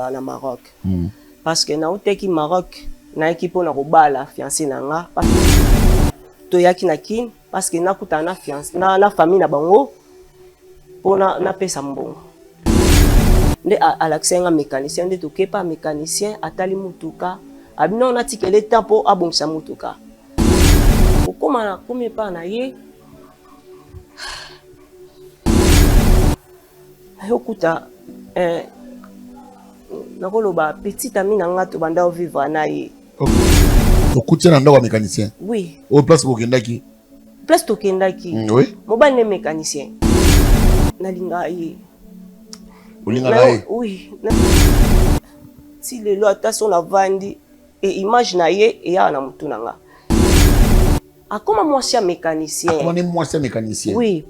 toza na Maroc. Parce que na uteki Maroc na ekipo na kobala fiancé na nga. To yaki na kin parce que nakuta na fiancé na famille na bango pona na pesa mbongo. Nde alaksenga mécanicien nde tokepa mécanicien atali mutuka abino na tikele tempo abongisa mutuka. Okoma na komi pa na ye yokuta nakoloba petite amie na nga to banda vivre na ye. Okutia na ndako mécanicien. Oui. Au place bokendaki. Place tokendaki. Oui. Mobile ne mécanicien. Nalinga ye. Olinga na ye. Oui. Si le lo attention la vandi et image na ye et ya na mutu na nga. Akoma mwasi mécanicien. Akoma ne mwasi mécanicien. Oui.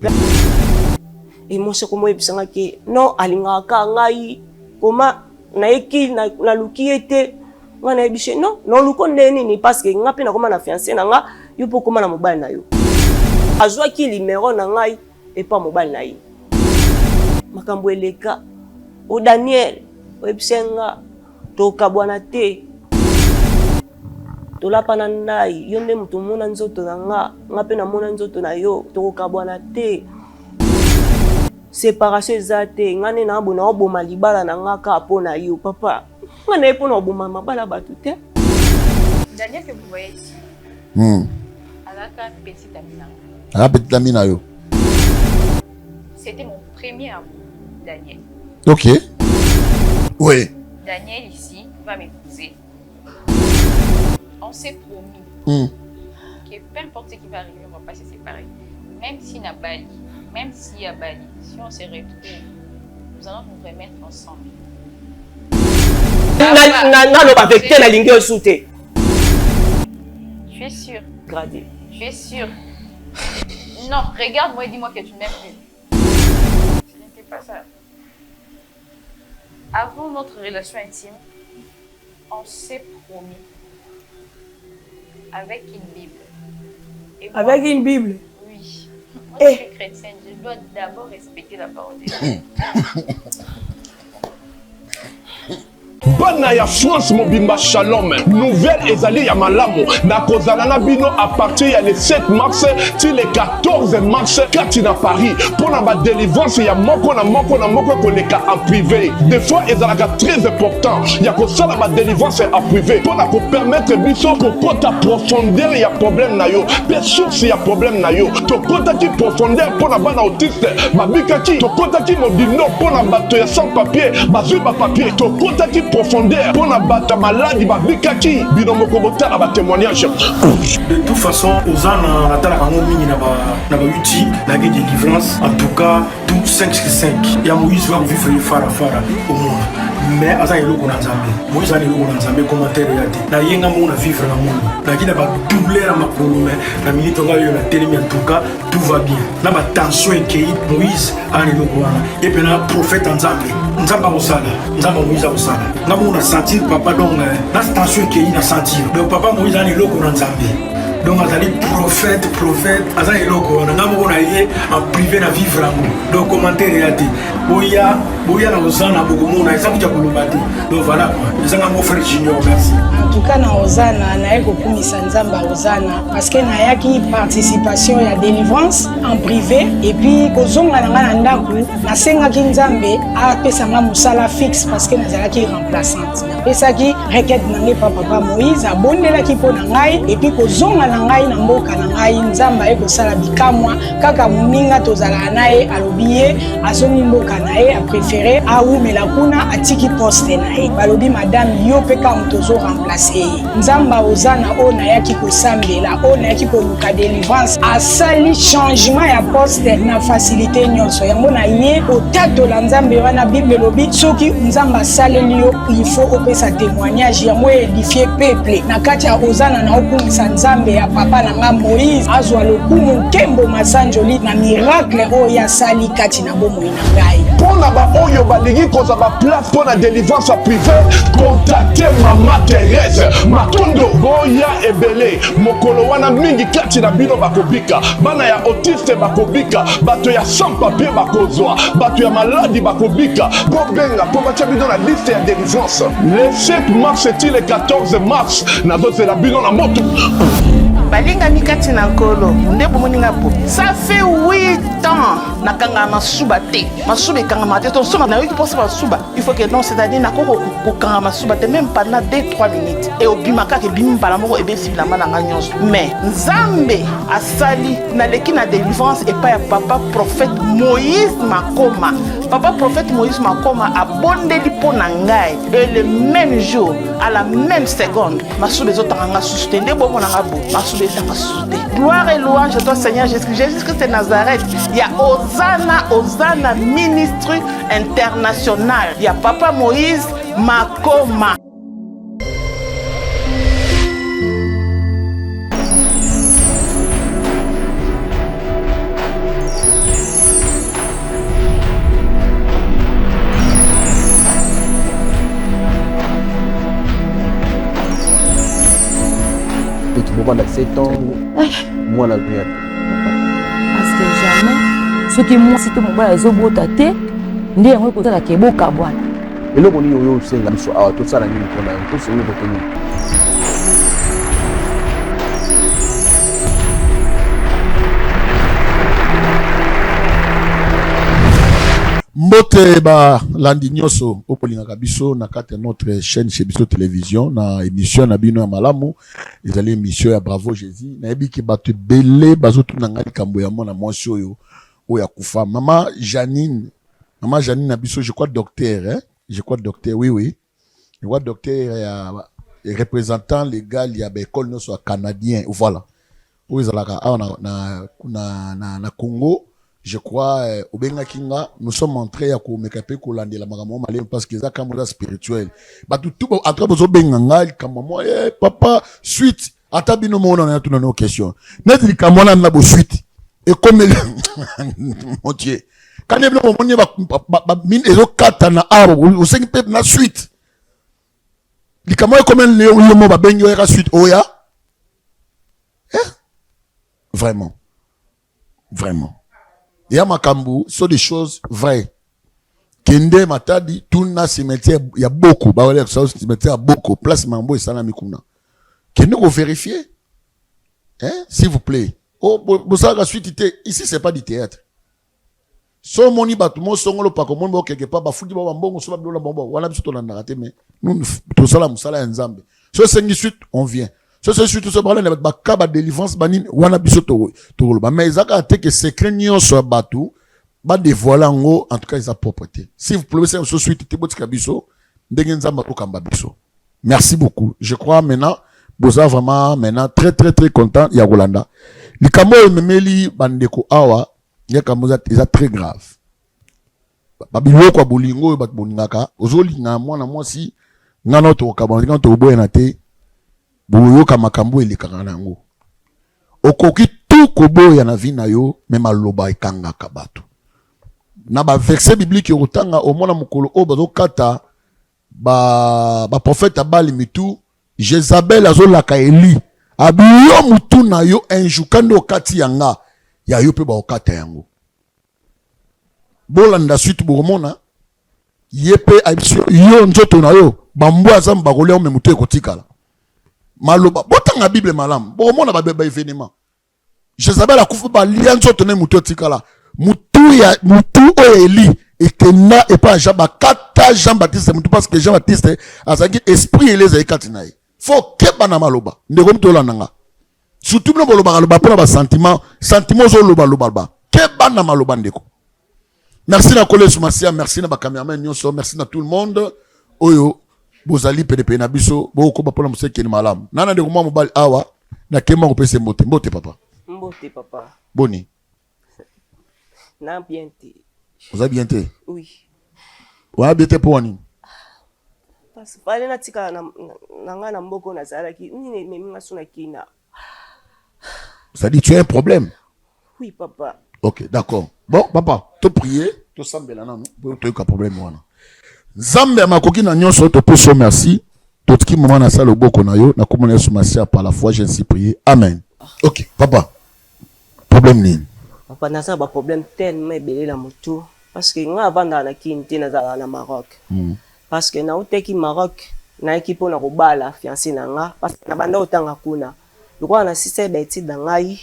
Et moi c'est comme ebisanga ki non alinga ka ngai koma na eki na luki ete ngana ebishe non luko ndeni ni parce que nga pe na koma na fiancé na nga yo po koma na mobile na yo azwa ki numéro na ngai et pas mobile na ye makambo eleka o Daniel o ebisenga to kabwana te to lapa na ndai yo nde mutu mona nzoto na nga pe na mona nzoto na yo to kabwana te. Séparation ezate ngane na abona oboma libala na ngaka apona yo papa ngane epona oboma mabala batu te. Daniel que vous voyez ici alaka petite amie na petite amie na yo. C'était mon premier amour, Daniel. Ok. Oui. Daniel ici va m'épouser. On s'est promis que peu importe ce qui va arriver, on va pas se séparer. Même si na Bali, même si à Bali, si on se retrouve, nous allons nous remettre ensemble. Tu es sûr? Gradé. Tu es sûr? Non, regarde-moi et dis-moi que tu m'aimes plus. Ce n'était pas ça. Avant notre relation intime, on s'est promis avec une Bible. Et moi, avec une Bible? Oui. Moi, je suis chrétienne, je dois d'abord respecter la parole de Dieu. Bana ya France mobimba shalom. Nouvelle ezali ya malamu. Na kozala na bino à partir ya le 7 mars ti le 14 mars kati na Paris. Pona ba délivrance ya moko na moko koleka en privé. Des fois ezalaka très important. Ya kosala ba délivrance en privé. Pona ko permettre biso ko kota profondeur ya problème na yo. Pe source ya problème na yo. To kota ki profondeur pona bana autiste. Babika ki to kota ki mobino pona bato ya sans papier. Bazui ba papier. To kota ki profondeur pour la bata maladie ba bikaki bino moko botala ba témoignage. De toute façon aux ans natala kango mingi na ba uti na guide délivrance en tout cas tout 5 ya Moïse va vivre fara au monde mais aza eloko na Nzambe Moïse a eloko na Nzambe commentaire ya te na yenga mo na vivre na monde na kina ba doubler na makolo mais na minute nga yo na telemi en tout cas tout va bien na ba tension ekei Moïse a eloko wana et puis na prophète Nzambe Moïse a osala nga mo na sentir papa donc na tension ekei na sentir donc papa Moïse a eloko na Nzambe donc azali prophète aza eloko wana nga mo na ye en privé na vivre yango donc commentaire ya te boya na ozana bokomona eza kuja koloba te donc voilà quoi ezanga mon frère Junior merci en tout cas na ozana na ye kokumisa Nzambe ozana parce que na yaki participation ya délivrance en privé et puis kozonga na nga na ndako nasengaki Nzambe apesanga mosala fixe parce que nazalaki remplaçante napesaki requête na ngai papa Moïse abondelaki mpo na ngai et puis kozonga na ngai na mboka na ngai Nzambe ekosala bikamwa kaka moninga tozala na ye alobi ye azongi mboka na ye apréféré aumela kuna atiki poste na ye balobi madame yo mpe kaka tozo remplace ye Nzambe ozana oyo nayaki kosambela oyo nayaki koluka délivrance asali changement ya poste na facilité nyonso yango na ye otatola Nzambe wana Bible elobi soki Nzambe asaleli yo il faut opesa témoignage yango édifier peuple na kati ya ozana na okumisa Nzambe ya papa na nga Moïse azwa lokumu nkembo masanjoli na miracle oyo asali kati na bomoi na ngai. Pona ba oyo balingi koza ba place pona délivrance privée, contactez Mama Thérèse Matondo. Boya ebele mokolo wana mingi kati na bino bakobika, bana ya autiste bakobika, bato ya sans papier bakozwa, bato ya maladi bakobika. Bobenga po batia bino na liste ya délivrance. Le 7 mars et le 14 mars nazozela bino na moto. Balinga mikati na nkolo nde bomoninga po ça fait 8 ans nakanga masuba te masuba ekanga te to soma na yoki posa masuba il faut que non c'est-à-dire nakoko kokanga masuba te même pendant 2-3 minutes et obimaka ke bimi pala moko ebe filama na nyonso mais nzambe asali na leki na délivrance et pas ya papa prophète Moïse Makoma. Papa prophète Moïse Makoma a bondeli po na ngai et le même jour à la même seconde masuba ezotanga susute nde bomo na ngabo masuba ezanga susute. Gloire et louange à toi Seigneur Jésus-Christ de Nazareth. Il y a Hosanna ministre international. Il y a Papa Moïse Makoma. Pendant 7 ans, moi la vie. Parce que jamais, ce qui moi c'était mon bas zobo tate, ndi yango ko tala ke boka bwana. Eloko ni yo senga biso awa to sala nini pona to se yo botoni. Mbote ba landi nyoso okolingaka biso na kati notre chaîne chez biso télévision na émission na bino ya malamu ezali émission ya Bravo Jésus na yebi ki batu belé bazotu na ngali kambo ya mona mwasi oyo oya kufa maman Janine na biso je crois docteur oui je crois docteur ya représentant légal ya école noso canadien voilà oyo ezalaka na Congo. Je crois, au Benga Kinga, nous sommes entrés à Koumekape Kolande la Magamon Malem parce que ça caméra spirituel. Bah tout à travers au Benga, comme moi, papa, suite, atabino mon on a tout nos questions. Net li kamona na bo suite. Et comme mon Dieu, quand il y a mon mine ezo kata na aro, au 5 pep na suite. Li kamona comme le mo ba benyo era suite oya. Vraiment. Ya makambu sont des choses vraies. Kende matadi tuna cimetière il y a beaucoup ba wale ça cimetière beaucoup place mambo et sana mikuna. Kende ko vérifier. S'il vous plaît. Oh bosaka suite ici c'est pas du théâtre. So moni batumo songolo pa ko moni quelque part ba fudi ba mbongo so ba bilola mbongo wana biso to na raté mais nous to sala musala nzambe. So sengi suite on vient. C'est surtout ce problème avec ba délivrance banine wana biso to ba mais ezaka te que secret nyo so batu ba dévoiler en tout cas sa propreté. Si vous pouvez ça suite te botika biso ndenge nzamba ko kamba biso. Merci beaucoup. Je crois maintenant boza vraiment maintenant très content ya Rolanda. Likambo memeli bandeko awa ya kamoza eza très grave. Ba biloko bolingo ba boningaka ozolinga mwana mwasi ngana to kabanga to boyena te. Boyoka makambo elekaka nango okoki tu koboya na vie na yo mema loba ekangaka bato na ba verset biblique otanga omona mokolo o bazokata ba prophète abali mitu Jezabel azolaka Eli abiyo mutu na yo enjukando okati yanga ya yo pe ba okata yango bolanda suite bomona yepe abisio yo nzoto na yo bambwa zamba kolia me mutu ekotikala maloba botanga Bible malam bomona ba événement Jezabel akufa ba lianzo tone mutu tikala mutu o Eli etena et pas Jean-Baptiste mutu parce que Jean-Baptiste azaki esprit eleza ekati naye faut que bana maloba ndeko mto lananga surtout no boloba loba pona ba sentiment zo loba ke bana maloba ndeko. Merci na Kole Soumasia, merci na ba cameraman nyonso, merci na tout le monde oyo bozali PDP na biso boko bapona museke ni malamu nana ndeko mwa mobali awa na kema ko pese mbote papa boni na bien te vous avez bien te oui wa bien te poni parce que na tika na ngana mboko na zalaki nini memi masuna kina Ça dit tu as un problème. Oui, papa. Ok, d'accord. Bon, papa, tu prier, tu sembles là, non? Tu as un problème. Zambé makoki na nyonso te poso merci. Tout qui moment na ça le boko na yo na komona yesu masia par la foi j'ai ainsi prié. Amen. Ok, papa. Problème ni. Papa na ça ba problème tellement ebele la moto parce que nga avanda na kinte na za na Maroc. Parce que na uteki Maroc na ekipo na kobala fiancé na nga parce que na banda otanga kuna. Lokwa na sise beti dangai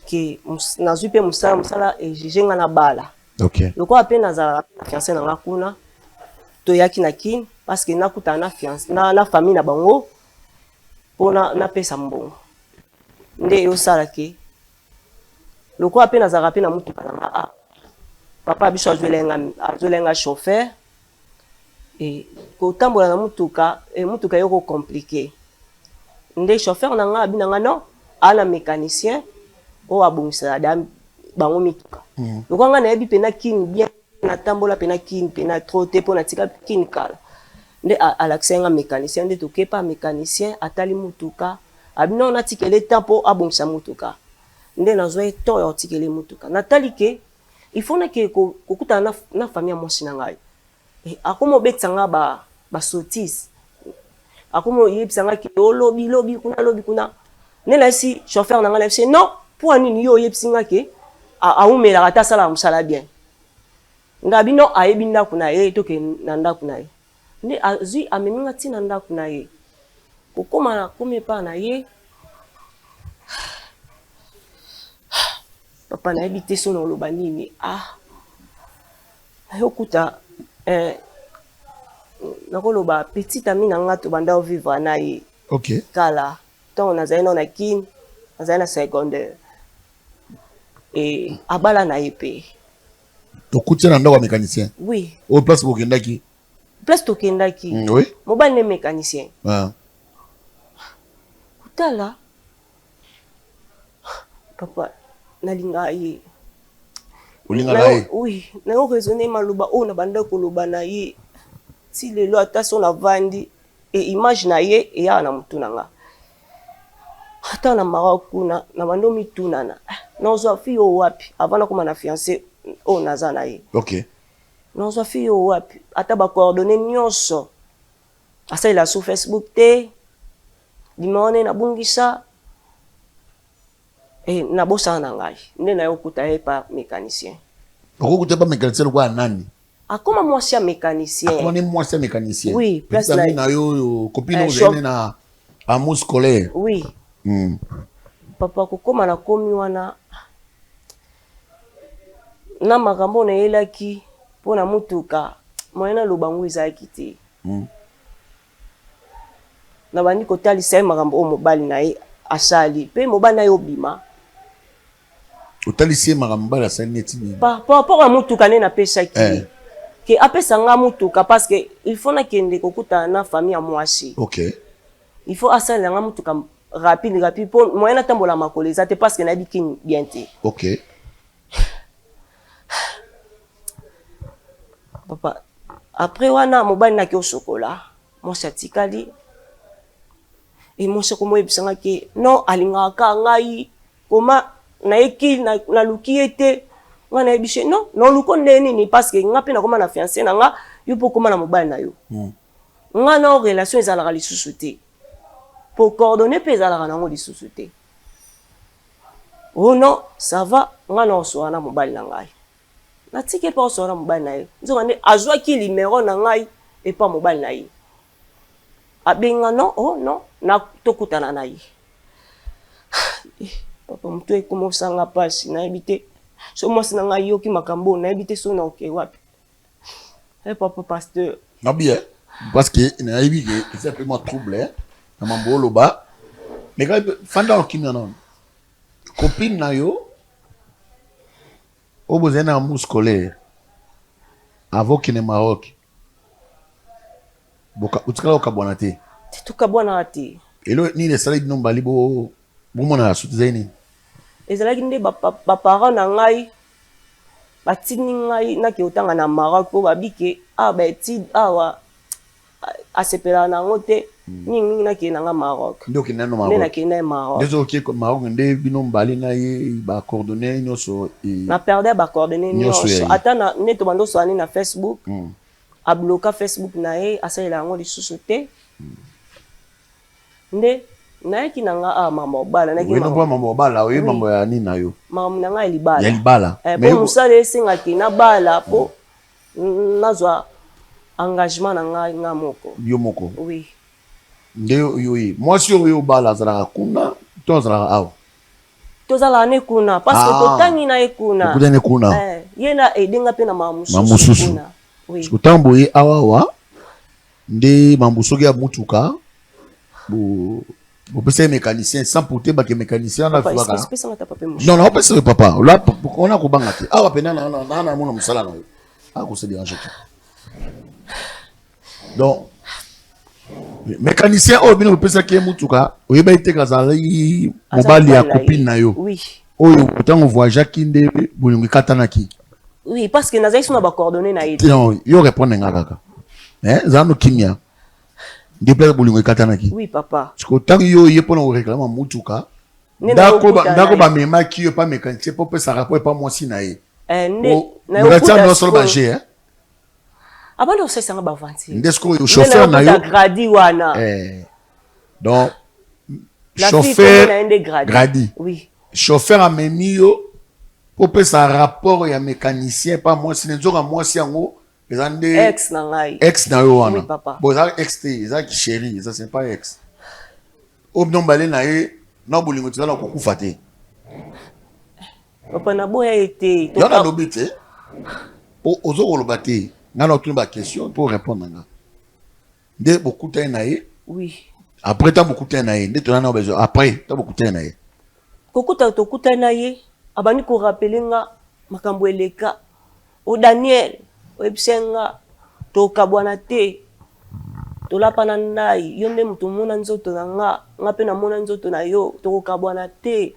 que na zupe musala et jigenga na bala. Ok. Lokwa pe na za fiancé na nga kuna. To yaki na kin parce que nakuta na fiancé na famille na bango pona na pesa mbongo nde yo sala ke loko ape na zaka pe na mutuka na papa biso azolenga chauffeur et ko tambola na mutuka et mutuka yoko compliqué nde chauffeur na nga abina nga non ala mécanicien o abongisa dam bango mituka loko nga na yebi pe na kin bien na tambola pe na kin pe na trotte pona tika kin kala nde alaksenga mécanicien nde tokepa mécanicien atali mutuka abino na tikele tempo abongisa mutuka nde nazwa to ya tikele mutuka natali ke il faut na ke kokuta na famille mwasi na ngai akomo betsanga ba sotis akomo yebisanga ke lobi kuna nde na si chauffeur na ngai c'est non pour nini yo yebsinga ke aumela kata sala musala bien ngabino ayebi ndaku na ye toke na ndaku na ye nde azui ameminga tina ndaku na ye kokoma na komepa na ye papa na yebi te so na oloba nini ayokuta nakoloba petite ami na nga tobanda ovivre na ye ok kala ntongo nazali no na kini nazali na secondaire abala na ye pe tokutia na ndako ya mécanicien. Oui. Au place bokendaki. Place tokendaki. Oui. Mobile ne mécanicien. Kutala. Papa, nalinga ye. Olinga ye. Oui, na yo raisonner maluba o na banda ko loba na ye. Si le lo ataso na vandi et image na ye e ya na mutuna nga. Hata na Maroc na bando mitunana. Na ozo fi yo wapi avant na na fiancé o nazana ye. Ok. Nozwa fi yo wapi ata ba coordonnées nyonso. Asa ila sur Facebook te. Limone na bungisa. Na bosa na ngai. Nde na yokuta ye pa mécanicien. Okukuta pa mécanicien kwa nani? Akoma mwasi ya mécanicien. Akoma ni mwasi ya mécanicien. Oui, place la na yo copine ozene na amour scolaire. Oui. Papa kokoma na komi wana na makambo na yelaki pona mutuka moyena lobango ezalaki te na bandi kotalisa ye makambo o mobali na ye asali pe mobali na ye obima otalisi ye makambo mobali asali neti nini par rapport a mutuka nde napesaki ke apesa nga mutuka parce que il faut nakende kokuta na famille ya mwasi. Ok. Il faut asalela nga mutuka rapide po moyena tambola makolo eza te parce que nayebi kini bien te. Ok. Papa, après wana mobali na ki osokola, mwasi atikali. Et mwasi komo yebisanga ke non alingaka ngai koma na eki na luki ete nga na yebishe non luko nini parce que nga pe na koma na fiancé na nga yo po koma na mobali na yo. Nga na relation ezalaka lisusu te. Pour coordonner pe ezalaka nango lisusu te. Oh non, ça va, nga na osoa na mobali na ngai. Na tike pa osoa na mobali na ye. Nzoka nde azwaki numéro na ngai et pas mobali na ye. Abenga non, oh non, na tokutana na ye. Papa mtu ekomosanga pasi na ebite. So mwasi na ngai yoki makambo na ebite so na oke wapi. Papa pasteur. Na bien parce que na ebi que c'est vraiment trouble na mambo loba. Mais quand fanda okimya non. Copine na yo oboze na amour scolaire avant qu'il ne Maroc. Boka utikala okabwana te. Tukabwana te. Elo ni le salade no bali bo mona la suite zaini. Ezalaki nde ba parents na ngai batini ngai na ke otanga na Maroc po babike ba etide awa asepela na ngote Mingi nakende nanga Maroc. Ndio kina no Nde Maroc. nakende Maroc. Ndezo ki Maroc nde bino mbali na ye ba coordonner nyonso na perdre ba coordonner nyonso. Ata na neto bando soani na Facebook. A bloquer Facebook na ye asalela yango lisusu te. Nde naiki nanga mama obala naki mama obala oye mambo ya nini na yo. Mama nanga libala. Ya libala. Mais musala esenga ki na bala po nazwa engagement na moko. Yo moko. Oui. Nde yoyi. Moi si yo bala zala kuna to zala awa. To zala ne kuna parce que totangi na ekuna. Kutane kuna. Yena edenga pe na mamususu. Mamususu. Oui. Kutambo ye awa nde mambusoki ya mutuka bo pesa mécanicien sans porter ba que mécanicien na fuaka. Non non pesa papa. Là on a ko bangati. Awa pena na mona musala na yo. Ako se dérange. Donc mécanicien o bino pesa ki mutuka oyeba iteka zali mobali ya copine na yo. Oui. Oyo kutango voyage kinde bolingi katanaki. Oui, parce que nazali suna ba coordonner na yete. Non, yo répondre nga kaka. Zano kimia. Déplace bolingo katanaki. Oui, papa. Parce que tant yo yepona réclame mutuka. Ndako ba mema ki yo pas mécanicien pour ça rapport pas moi si na ye. Na yo no solo ba G Abalo c'est ça ba vanti. Ndesko yo chauffeur na yo. Gradi wana. Donc chauffeur gradi. Oui. Chauffeur a memi yo pour ça rapport ya mécanicien pas moi si nzoka moi si yango. Ex na ngai. Ex na yo wana. Oui, papa. Bon, ça ex te, ça qui chérie, ça c'est pas ex. Obnon balé na ye, na bolingo tu na kokufa te. Papa na boya été. Yo na lobité. O ozo kolobate. Na na tuna ba question pour répondre nga. Nde beaucoup te na ye. Oui. Après tant beaucoup te na ye, nde tona na besoin après, tant beaucoup te na ye. Kokuta to kuta na ye, abani ko rappeler nga makambo eleka. O Daniel Websenga to kabwana te to lapana ndai yo nde mutu mona nzoto na nga pe na mona nzoto na yo to kabwana te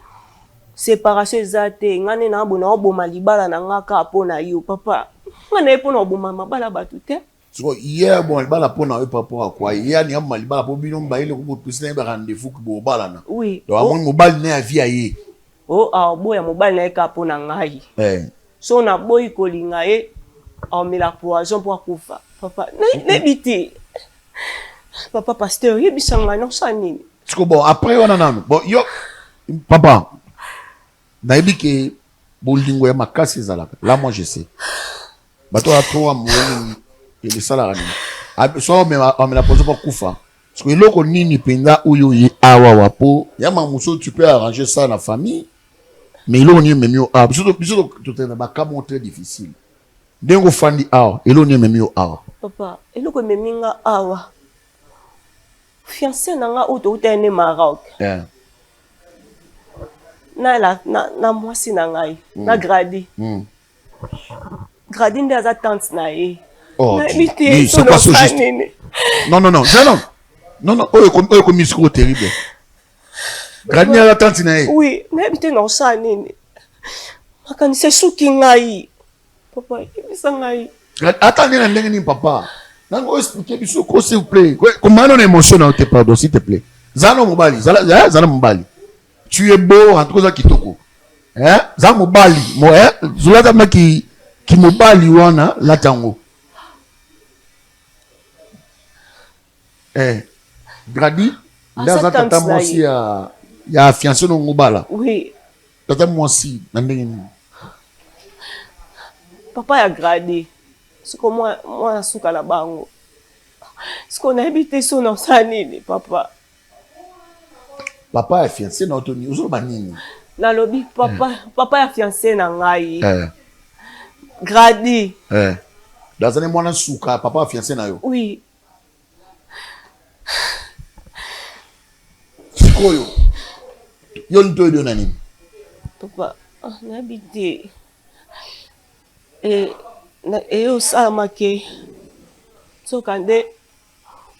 séparation ezate ngane na abona oboma libala na nga ka pona yo papa ngane pona oboma mabala batu te so hier bon libala pona yo papa kwa hier ni am libala po bino mbaile ko pusina ba rendez-vous ko bobala na oui donc amon mobile na via ye boya mobile na ka pona ngai so na boyi kolinga ye la poison pour kufa papa n'habite papa pasteur il bisanga non sanini bon après on a bon yo papa naibi ke bolingo ya makasi zalaka là moi je sais bato a trop amoni et sala rani so on me la pose pour kufa parce que loko nini penda uyo yi awa wapo ya mamuso tu peux arranger ça na famille mais il on y même yo biso tout est ba cas très difficile. Dengo fandi awa, elo ni memi yo awa. Papa, elo ko memi nga awa. Fiancé na nga uto utene Maroc. Na mwasi na ngai, na gradi. Gradi nde aza tante na ye. Oh, oui, c'est pas so juste. Non, oyo ko misiko terrible. Gradi ni aza tante na ye. Oui, na bité non sa nini. Makanise suki ngai. Papa, il attendez la ndenge ni papa. Nango expliquer biso ko s'il vous plaît. Comment on émotion na te pardon s'il te plaît. Zano mobali, zana mobali. Tu es beau en tout cas kitoko. Zana mobali, mo zulata ma ki mobali wana la tango. Gradi, ndaza tata mosi ya fiancé no mobala. Oui. Tata mosi na ndenge ni. Papa ya gradi. Siko moi suka la bango. Siko na habité so na sanini papa. Papa ya fiancé na otoni ozo banini. Na lobi papa ya fiancé na ngai. Gradi. Dazane mwana suka papa ya fiancé na yo. Oui. Sikoyo. Yo nto yo nani. Papa, na habité. Et au samake so kande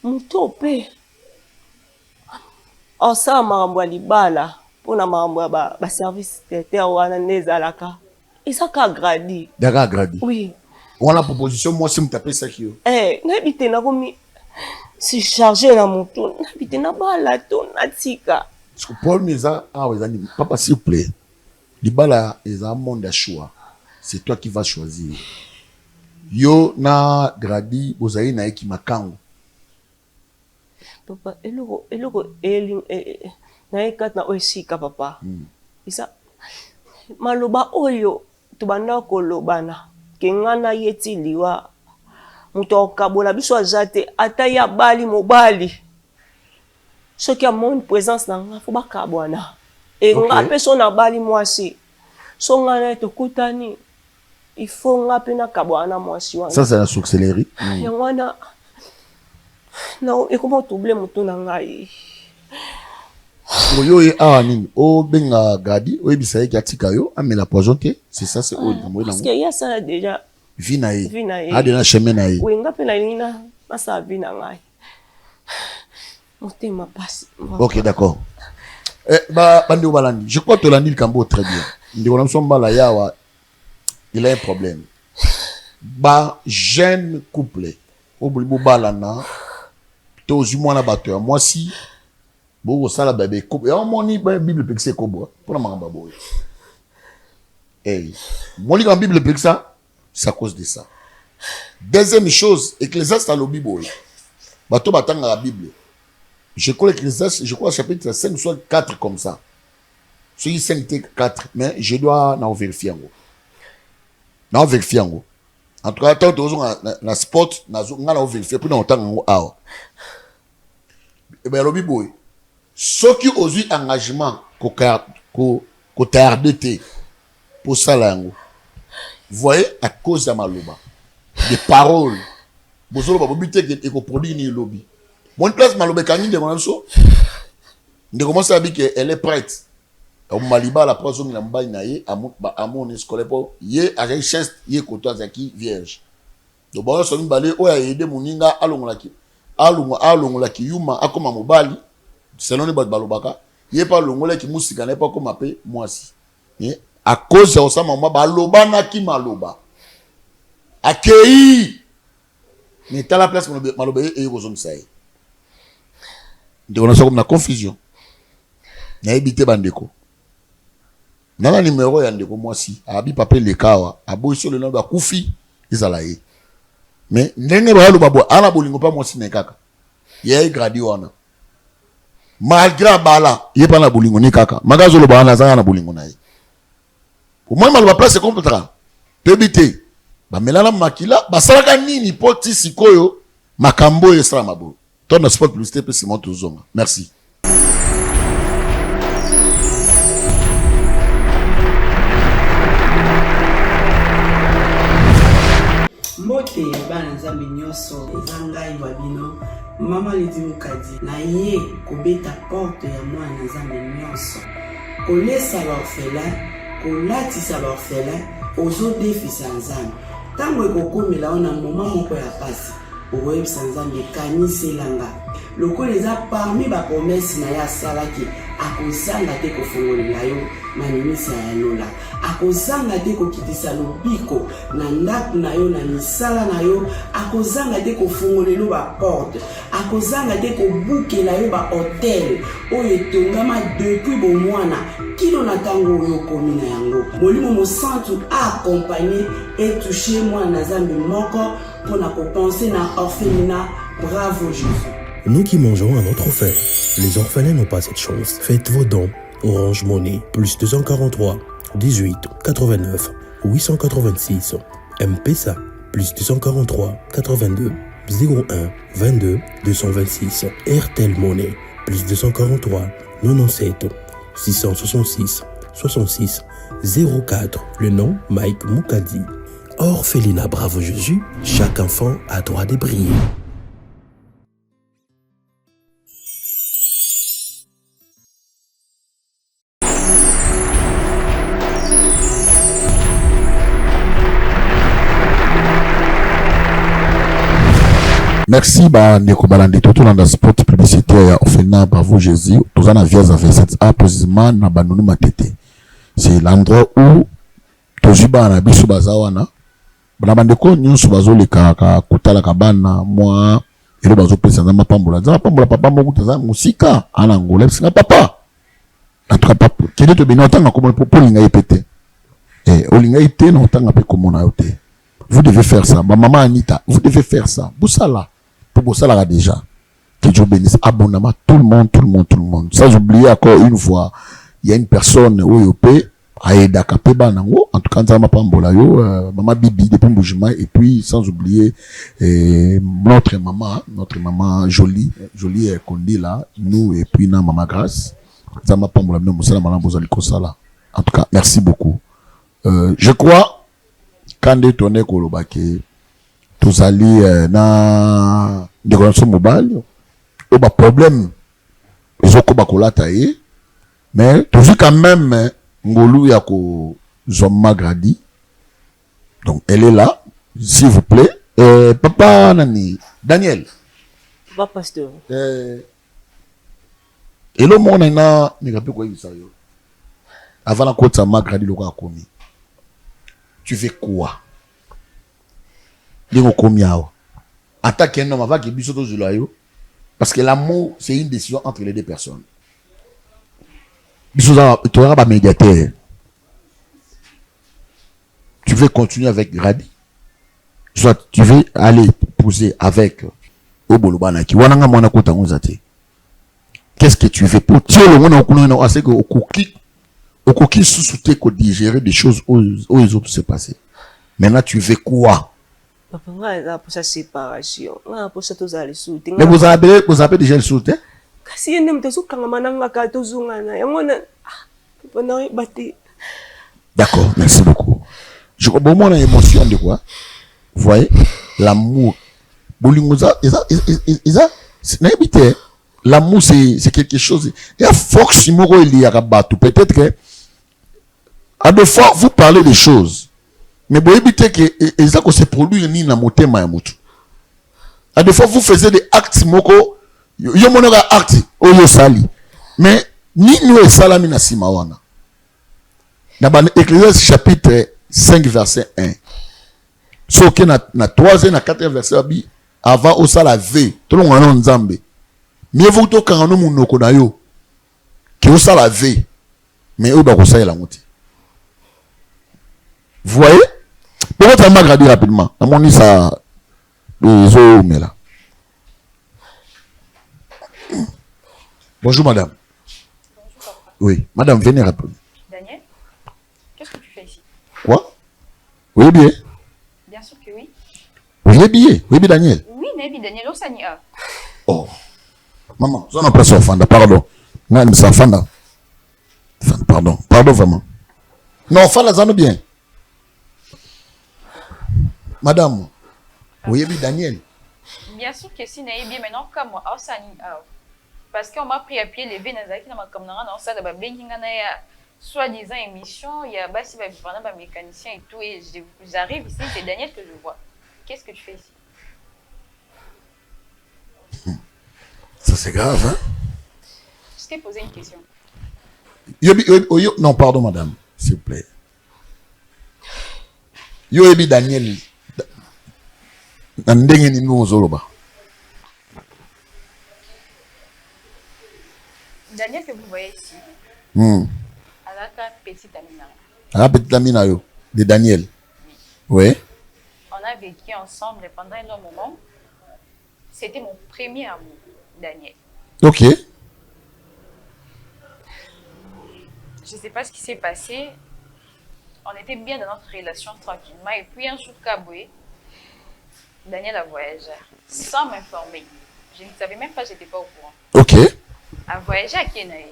muto pe osa makambo ya libala pona makambo ya ba service traiteur wana nezalaka isaka gradi daga gradi oui wana proposition moi si mtapesa kio na bité na komi si chargé na moto nabite na bala to natika Paul Meza, papa s'il vous plaît, libala est un monde à choix, c'est toi qui vas choisir. Yo na gradi bozali na eki makango. Papa eloko eli na ekat na oisika papa. Isa maloba oyo tubanda kolobana kengana yeti liwa muto kabola biso azate ata ya bali mobali soki amoni présence na nga fo bakabwana e nga peso na bali mwasi so nga na tokutani il faut nga pena kabwana mwasi wana Ça c'est la sorcellerie. ya wana na e comment troubler muto na ngai Oyo e nini o benga gadi o ebisa ki atika yo amela poison te, c'est ça c'est oyo mo parce que ya ça déjà vinae vinae ade na chemin na ye wenga pena lina masa vina ngai motema passe. OK, d'accord. Bandi Obalandi, je crois que Tolandi le Cambo très bien. Ndiko na somba la yawa il a un problème. Ba jeune couple au boulot balana to zumwana bato moi si bo sala bébé couple ya moni bible pexé kobo pour na mamba boy. Moi li Bible pexa c'est à cause de ça. Deuxième chose, Ecclésiaste à l'obi boy. Bato batanga la Bible. Je crois l'Ecclésiaste, je crois chapitre 5 soit 4 comme ça. Celui 5 4 mais je dois na vérifier ngo. Na vérifier ngo. En tout cas, tant que na sport na vérifier pour na autant ngo awa. Et ben l'obi boy. Ce qui aujourd'hui engagement ko tardé pour ça là ngo. Vous voyez, à cause de maloba, des paroles, vous avez obligé de produire ni lobby. Mon place maloba quand il demande ça, il commence à dire qu'elle est prête. Au Maliba la personne n'a pas naïe à mon scolaire pour y a une chance y côté zaki vierge. Donc bon ça nous balé o ya aider moninga alongola ki yuma akoma mobali selon les balobaka y pas longola ki musika n'est pas comme appelé moi si. À cause de ça, maman, baloba na ki maloba. Akei. Mais t'as la place maloba et yoko zone ça. Donc on a ça comme la confusion. Na ebité bandeko. Na la numéro ya ndeko moi si. Abi papé le kawa. Abo sur le nom de Koufi. Izalaye. Mais ndenge ba lo babo ana bolingo pa moi si ne kaka. Ye gradi wana. Malgré bala, ye pa na bolingo ni kaka. Magazo lo ba na za na bolingo na ye. Au moins, ma place est complète. Pébité. Ba melala makila. Ba salaka nini poti sikoyo. Makambo estra mabo. Ton na sport publicité pe Simon Tozonga. Merci. Mbote bana nzambe nyonso ezangai babino mama ledi mukadi na ye kobeta porte ya mwana nzambe nyonso kolesa baorphelin kolatisa baorphelin ozodefisa nzambe ntango ekokomela ona moma moko ya pasi okoyebisa nzambe kaniselanga lokola eza parmi bapromese na ye asalaki akozanga te kofongolela yo manimisa ya lola akozanga te kokitisa lobiko na ndako na yo na misala na yo akozanga te kofongolela baporte akozanga te kobukela yo bahotel oyo etongama depuis bomwana kino na ntango oyo okomi na yango molimo mosantu aakompagne etouche mwana na nzambe moko mpona kopense na orphelinat. Bravo Jésus. Nous qui mangeons à notre faim, les orphelins n'ont pas cette chance. Faites vos dons. Orange Money, plus 243 18 89 886. M-Pesa, plus 243 82 01 22 226. RTL Money, plus 243 97 666 66 04. Le nom Mike Moukadi. Orphelinat Bravo Jésus, chaque enfant a droit de briller. Merci ndeko balandi toto na spot publicitaire ya orphelinat Bravo Jésus tozana Viaza 27A précisément na Banduni Matete. C'est l'endroit où toziba na biso bazawana bana bandeko nyonso bazoleka ka kotala kabana moi Et le bazo pesa nzamba pambola papa moko taza musika ana ngolep sina papa. En tout cas papa kende to bino tanga comme pour linga epete. Olinga ite no tanga pe comme on a été. Vous devez faire ça. Ma maman Anita, vous devez faire ça. Boussala. Pour Boussala déjà. Que Dieu bénisse abondamment tout le monde. Sans oublier encore une fois, il y a une personne où il peut Aïda Kapeba Nango, en tout cas, Nzama Pambola yo, maman Bibi depuis Mboujima, et puis sans oublier notre maman Jolie Kondi là, nous, et puis na maman Grâce, Nzama Pambola, nous, Moussala Malambozali Kosala. En tout cas, merci beaucoup. Je crois, quand de tourner Kolobake, tous allés na de relations mobile, au bas problème, ils ont kobakola taillé, mais toujours quand même, Ngolu Yako Zoma Gradi. Donc, elle est là, s'il vous plaît. Papa Nani, Daniel. Papa pasteur. Et le monde est là, il n'y a pas quoi ça. Avant la côte, ça m'a gradi le quoi commis. Tu fais quoi? Dis-moi combien. Attaque un homme avant qu'il puisse sauter. Parce que l'amour, c'est une décision entre les deux personnes. Tu auras pas médiateur. Tu veux continuer avec Gradi? Soit tu veux aller poser avec Obolobanaki. Qu'est-ce que tu veux pour tirer le monde à ce que au coquille sous-souté qu'on digérer des choses où les autres se passer. Maintenant, tu veux quoi? Papa, on a pour sa séparation. On a pour ça tous aller sous. Mais vous avez déjà le soutien? Kasi yun naman tayo kangamanang makatuzungan na. Yung na, papa na bati. D'accord, merci beaucoup. Je crois bon, mon émotion de quoi? Vous voyez, l'amour. L'amour, c'est quelque chose. Il y a force, il y a rabattu. Peut-être que, à deux fois, vous parlez des choses. Mais vous évitez que, ça se produit ni dans mon thème, à deux fois, vous faisiez des actes, moko, yo monoga acte oyo sali mais ni nous salami na simawana na ban Ecclésiaste chapitre 5 verset 1 so que na 3e na 4e verset bi avant au sala v to lo ngana nzambe mieux vaut to kanga no munoko na yo ki au sala v mais o ba ko saela muti. Vous voyez pour votre magradi rapidement na moni ça zo mela. Bonjour madame. Bonjour papa. Oui, madame, venez répondre. Daniel, qu'est-ce que tu fais ici? Quoi? Oui, bien. Bien sûr que oui. Oui, bien. Oui, bien, Daniel. Oui, Nabi Daniel Osania. Oh. Maman, ça n'a pas ça, Fanda, pardon. Non, mais ça, Fanda. Pardon, pardon vraiment. Non, Fanda, ça nous bien. Madame, oui, bien, Daniel. Bien sûr que si Nabi bien, maintenant, comme moi, Osania. Parce qu'on m'a pris à pied levé Nazaki dans ma caméra, dans ça, dans ma soi-disant émission, il y a Bassi un mécanicien et tout, et j'arrive ici, c'est Daniel que je vois. Qu'est-ce que tu fais ici? Ça c'est grave, hein? Je t'ai posé une question. Non, pardon madame, s'il vous plaît. Yo ebi Daniel. Ndenge ni nous zoloba. Daniel que vous voyez ici, Alaka Petit Amina. Alaka Petit Amina yo, de Daniel. Oui. On a vécu ensemble pendant un long moment. C'était mon premier amour, Daniel. Ok. Je ne sais pas ce qui s'est passé. On était bien dans notre relation tranquillement. Et puis un jour, Kaboué, Daniel a voyagé sans m'informer. Je ne savais même pas, je n'étais pas au courant. Ok. A voyagé à Kenaï.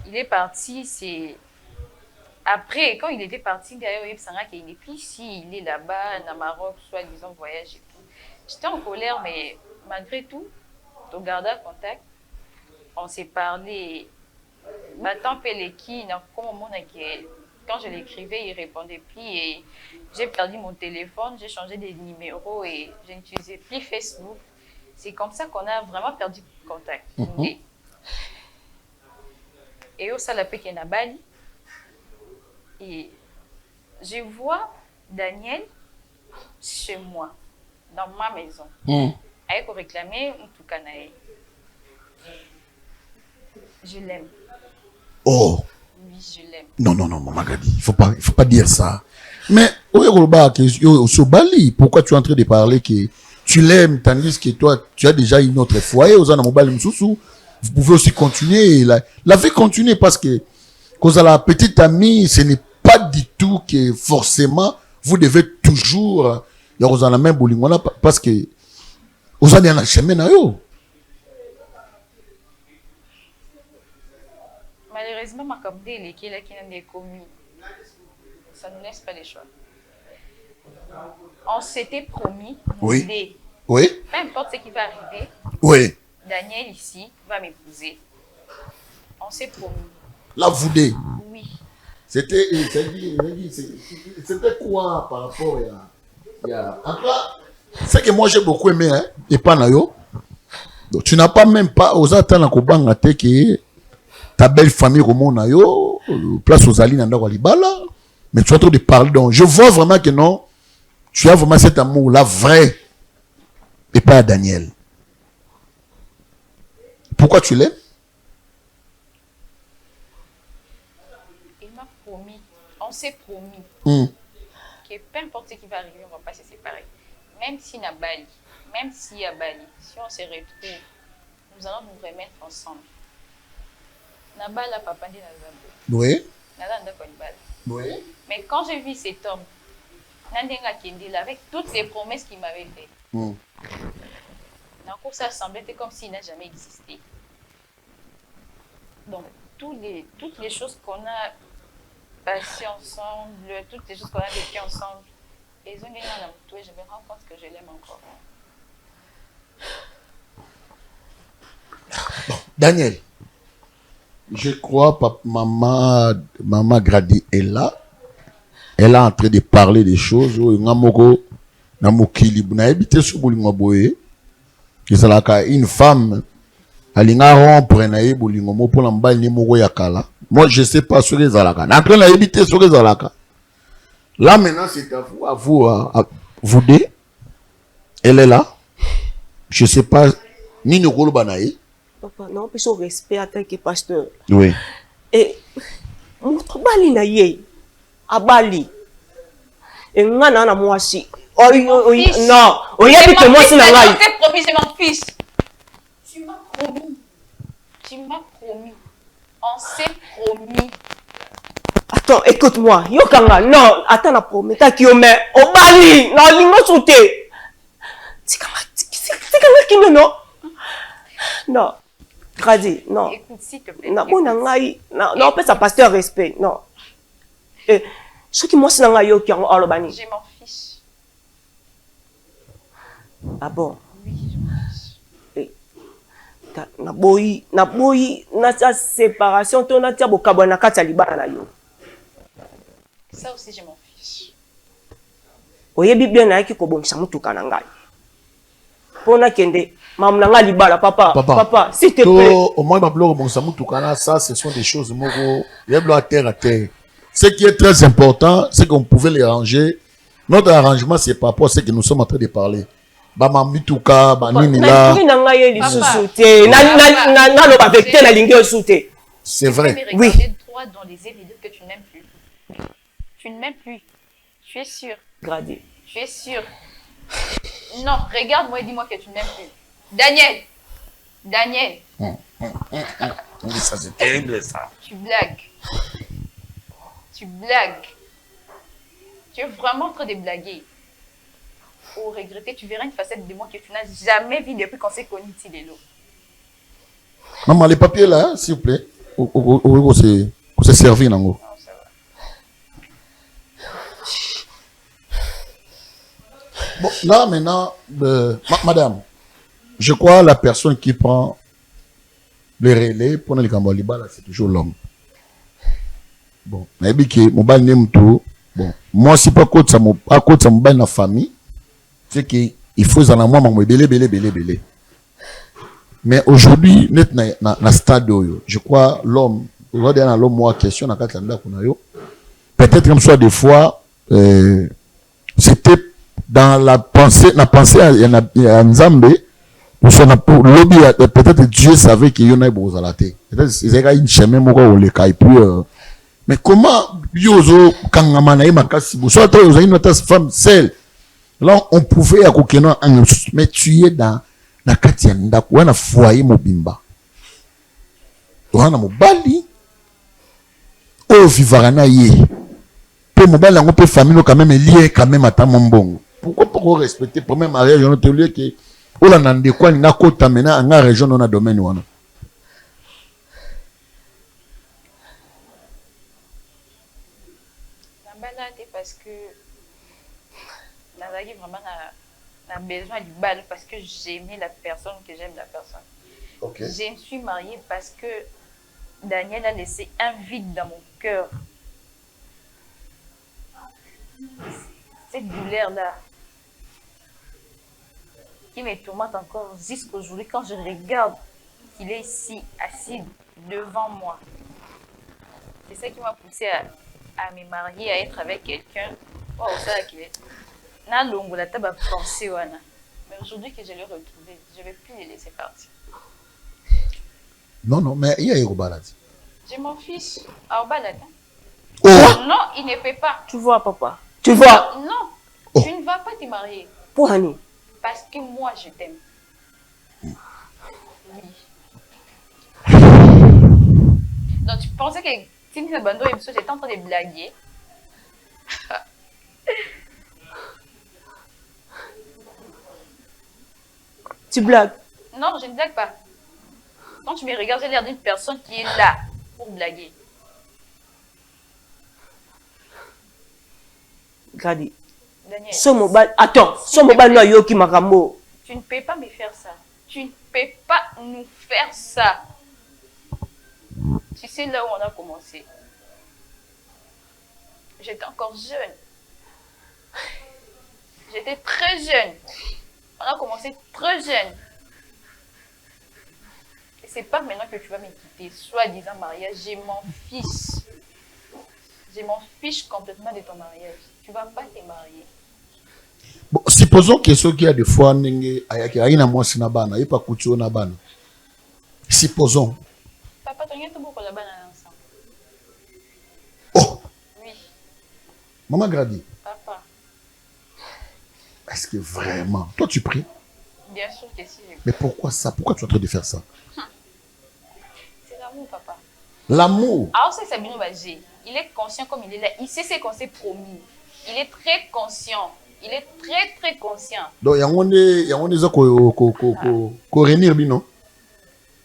Il est parti, c'est... Après, quand il était parti, d'ailleurs, il n'est plus ici, il est là-bas, au Maroc, soi-disant voyage et tout. J'étais en colère, mais malgré tout, on gardait contact. On s'est parlé. Maintenant, quand je l'écrivais, il ne répondait plus. Et j'ai perdu mon téléphone, j'ai changé des numéros et je n'utilisais plus Facebook. C'est comme ça qu'on a vraiment perdu contact. Et au Salapé qui est à Bali. Et je vois Daniel chez moi. dans ma maison. Elle a réclamé un tout canaille. Je l'aime. Oh. Oui, je l'aime. Non, Maman Gadi, il faut pas dire ça. Mais, pourquoi tu es en train de parler que tu l'aimes, tandis que toi, tu as déjà une autre foyer, vous pouvez aussi continuer, la vie continue parce que, quand la petite amie, ce n'est pas du tout que forcément, vous devez toujours, vous en la même boulingona, parce que, vous en avez un chemin na yo. Malheureusement, ma capté les qui n'a des commis. Ça ne laisse pas les choix. On s'était promis. Oui. Oui. Peu importe ce qui va arriver. Oui. Daniel ici va m'épouser. On s'est promis. La voudée. Oui. C'était quoi par rapport à c'est que moi j'ai beaucoup aimé, hein, et pas nayo. Donc tu n'as pas même pas osé attendre kobanga te que ta belle famille romona yo place aux alines nda walibala, mais tu es en train de parler, donc je vois vraiment que non, tu as vraiment cet amour là vrai et pas à Daniel. Pourquoi tu l'aimes? Il m'a promis, on s'est promis que peu importe ce qui va arriver, on va pas se séparer. Même s'il y a Bali, même s'il y a Bali, si on se retrouve, nous allons nous remettre ensemble. Nabala papa dit Nazambo. Oui. Oui. Mais quand j'ai vu cet homme, Nandenga Kendil, avec toutes les promesses qu'il m'avait faites, ça semblait comme s'il n'a jamais existé. Donc, toutes les choses qu'on a passées ensemble, toutes les choses qu'on a vécues ensemble, et je me rends compte que je l'aime encore. Bon, Daniel, je crois que maman Grady est là. Elle est en train de parler des choses. Une femme, elle a rompre moi, je ne sais pas sur les alaka. Là, maintenant, c'est à vous deux. Elle est là. Je ne sais pas. Ni nous banaye. Papa, non, puis son respect en tant que pasteur. Oui. Et notre bali na ye, à Bali. Et ngana na moi si. Oh non, oh y a que moi c'est la ngai. Je t'ai promis, c'est mon fils. Tu m'as promis. Tu m'as promis. On s'est promis. Attends, écoute-moi. Yokanga, non, attends la promesse. T'as qui au Bali, non, lingo sauté. C'est quand qui non. Non. Grady, non. Écoute, s'il te plaît. Non, on peut ça pasteur respect, non. Et ce qui moi c'est la ngai qui en Alobani. Je m'en fiche. Ah bon? Oui, je m'en fiche. Na boyi, na sa séparation, to na tia bokabwa na kati ya libala na yo. Ça aussi, je m'en fiche. Oyebi bien na yaki kobomisa mutuka na ngai. Pona kende, mam na ngai libala, papa, s'il te plaît. Au moins, ça, ce sont des choses, à terre. Ce qui est très important, c'est qu'on pouvait les ranger. Notre arrangement, c'est par rapport à ce que nous sommes en train de parler. Bamamituka, Baninila. C'est vrai. Oui. Droit dans les évidences que tu n'aimes plus. Tu ne m'aimes plus. Tu es sûr. Grady. Tu es sûr. Non, regarde-moi et dis-moi que tu ne m'aimes plus. Daniel. Ça, c'est terrible, ça. Tu blagues. Tu es vraiment en train de blaguer. Ou regretter, tu verras une facette de moi que tu n'as jamais vue depuis qu'on s'est connus, Tilelo. Maman, les papiers là, hein, s'il vous plaît. Où c'est servi, Nango. Bon, là, maintenant, madame, je crois la personne qui prend le relais pour les Camboliba, c'est toujours l'homme. Bon, bon, moi, si pas côté ça, à côté ça, ma famille, c'est qu'il faut en avoir moi, belé. Mais aujourd'hui, net na stade, je crois l'homme, aujourd'hui, l'homme, moi, question, peut-être comme soit des fois, c'était dans la pensée à Nzambe, lobby, peut-être Dieu savait qu'il y en a beaux à la tête. Peut-être il y a une chemin, et puis, mais comment, Yozo, Kangamana, Makasi, soit toi, vous avez une autre femme seule. Là, on pouvait accoucher, mais tu es dans la Katianda, ou un foyer mobimba. Ou un mobali, ou vivarana yé. Peu mobile, on peut famille, quand même, lié, quand même, à ta mon. Pourquoi respecter le premier mariage, on te dit que, ou la nande quoi, n'a qu'au mena, en région, on a domaine, ou non. Parce que Nazaki vraiment a besoin du bal parce que j'aimais la personne, que j'aime la personne. Okay. Je me suis mariée parce que Daniel a laissé un vide dans mon cœur. Cette douleur-là qui me tourmente encore jusqu'aujourd'hui quand je regarde qu'il est ici, assis devant moi. C'est ça qui m'a poussée à me marier, à être avec quelqu'un. Oh, ça qui est. Mais aujourd'hui que je l'ai retrouvé, je ne vais plus le laisser partir. Non, mais il y a un balade. Je m'en fiche. À balade. Oh. Non, il ne peut pas. Tu vois, papa? Tu vois? Non, oh. Tu ne vas pas te marier. Pour Annie. Parce que moi, je t'aime. Oui. Donc, tu pensais que Tini Bando et j'étais en train de blaguer. Tu blagues? Non, je ne blague pas. Quand tu me regardes, j'ai l'air d'une personne qui est là pour blaguer. Regardez. Daniel. Attends, ce mobile là, Yoki Makambo. Tu ne peux pas me faire ça. Tu ne peux pas nous faire ça. Tu sais là où on a commencé. J'étais encore jeune. J'étais très jeune. On a commencé très jeune. Et c'est pas maintenant que tu vas me quitter, soi-disant mariage. Je m'en fiche. Je m'en fiche complètement de ton mariage. Tu vas pas te marier. Bon, supposons que ceux qui a des fois, il a pas couture na bana. Supposons. Papa, tu as beaucoup la banane ensemble. Oh. Oui. Maman Grady. Papa. Est-ce que vraiment, toi tu pries? Bien sûr que si. Mais pourquoi ça? Pourquoi tu es en train de faire ça? C'est l'amour, papa. L'amour? Alors c'est Sabino Bagé. Il est conscient comme il est là. Il sait ce qu'on s'est promis. Il est très conscient. Il est très très conscient. Donc il y a des réunir non?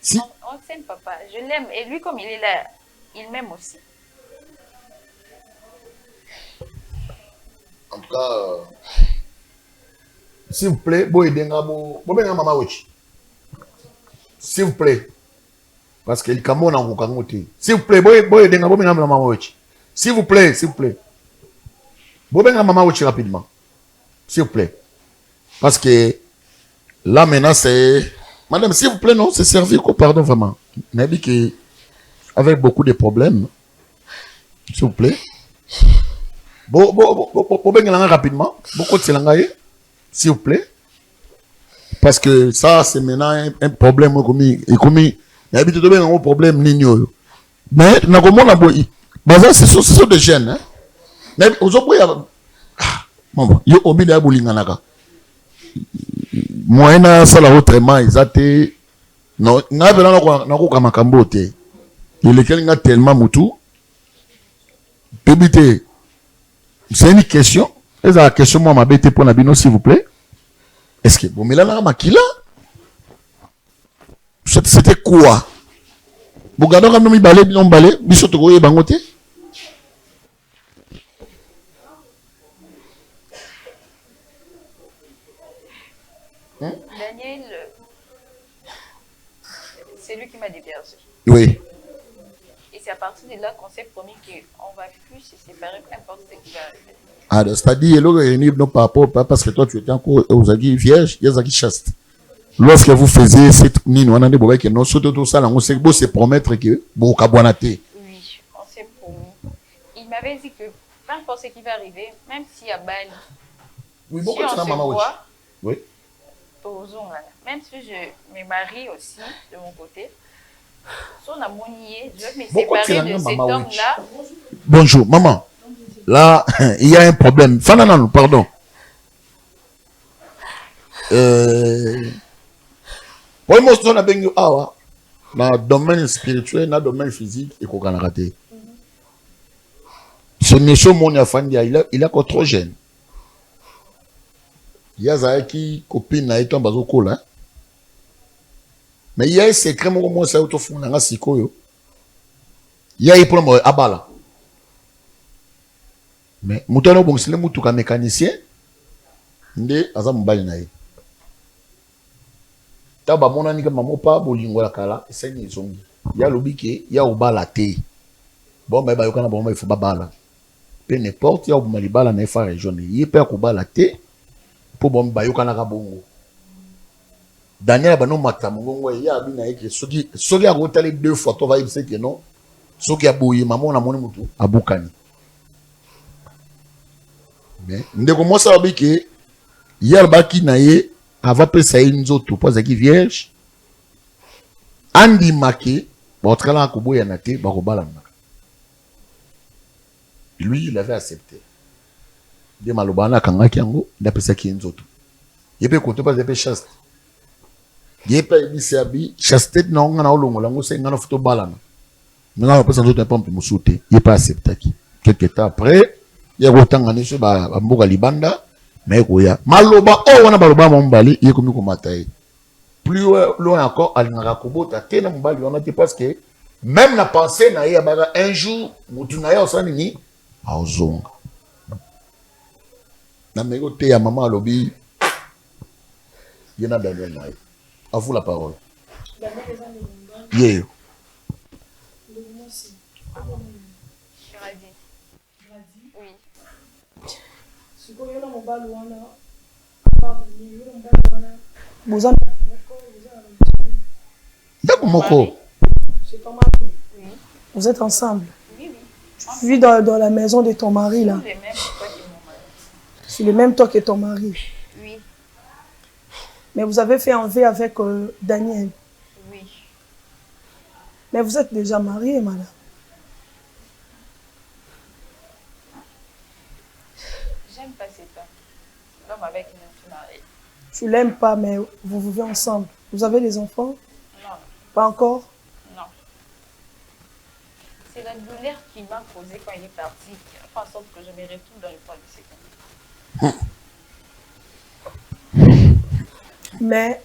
Si. On s'aime, papa. Je l'aime. Et lui, comme il est là, il m'aime aussi. En tout cas, s'il vous plaît, s'il vous plaît, parce que le Cameroun a un s'il vous plaît, s'il vous plaît, s'il vous plaît, rapidement, s'il vous plaît, parce que là maintenant c'est, madame, s'il vous plaît, non, c'est servi, pardon vraiment, mais dit que avec beaucoup de problèmes, s'il vous plaît. Rapidement, s'il vous plaît. Parce que ça, c'est maintenant un problème. Il y a un problème. Mais, ce sont des jeunes. Mais, aujourd'hui, il y a moyen ça la autrement, ils étaient. Non, il y a tellement moutou. C'est une question. C'est la question, moi, ma bête pour Nabino, s'il vous plaît. Est-ce que vous me l'avez makila? C'était quoi? Vous regardez comme nous balé, non balé, biso to goye bangote. Daniel, c'est lui qui m'a débergé. Oui. Et c'est à partir de là qu'on s'est promis qu'on va plus se séparer, peu importe ce qui va arriver. Ah, c'est-à-dire, parce que toi, tu étais encore aux aguilles vierges, il y a des aguilles chastes. Lorsque vous faisiez cette nine, on a dit que non, surtout tout ça, on s'est beau se promettre que bon, oui, on s'est promis. Il m'avait dit que peu importe ce qui va arriver, même s'il y a balle, Oui, si beaucoup on de se maman, voit, oui. même si je me marie aussi de mon côté, si on a monié, je vais me Beaucoup séparer de de cet maman, oui. homme-là. Bonjour, maman. Là, il y a un problème. Fanana, pardon. Pour moi, on a bien dans le domaine spirituel, dans le domaine physique, il faut qu'on a raté. Ce monsieur, il est encore trop jeune. Il y a qui copine na eto bazo kola. Mais il y a un secret moi ça auto funa nga sikoyo. Il y a un problème abala. Mais mutano bongsile mutu ka mécanicien nde aza mbali na ye. Taba mona nika mamo pa bolingo la kala eseni ezongi. Ya lobike ya obala te. Bon mais ba yokana bon il faut babala. Peu n'importe ya obali bala na fa région yi pe ko bala te. Pour bon bayokana ka bongo. Daniel bano matamongo ya bi na yeke soki a rotali 2 fois to va yebise que non. Soki a boye maman na moni mutu abukani. Mais ndeko mosa obike ya baki na ye ava pesa nzoto poza ki vierge. Andi make ba otkala ko boya na te ba ko balana. Lui il avait accepté. De malobana kangaki yango ndapesa ki nzoto yepe koto pas yepe chaste yepe bisabi chaste na nga na olongo lango senga na foto balana nga pesa nzoto pompe musute yepe acceptaki quelque temps après ya kotanga niso ba mboka libanda mais koya maloba o wana baloba mombali yekomi ko mataye plus loin encore alingaka kobota tena mombali wana te parce que même na pensée na ye ba un jour mutu na ye osani ni aozonga. Na mego te ya maman alobi yena Daniel Naï. À vous la parole. Yeah. Vous êtes ensemble. Oui, oui. Tu vis dans la maison de ton mari là. C'est le même toit que ton mari. Oui. Mais vous avez fait un V avec Daniel. Oui. Mais vous êtes déjà mariée, madame. J'aime pas cet homme. L'homme avec qui je suis mariée. Tu l'aimes pas, mais vous vivez ensemble. Vous avez des enfants? Non. Pas encore? Non. C'est la douleur qui m'a causé quand il est parti, qui a fait en sorte que je me retrouve dans le poids de cet homme. Mais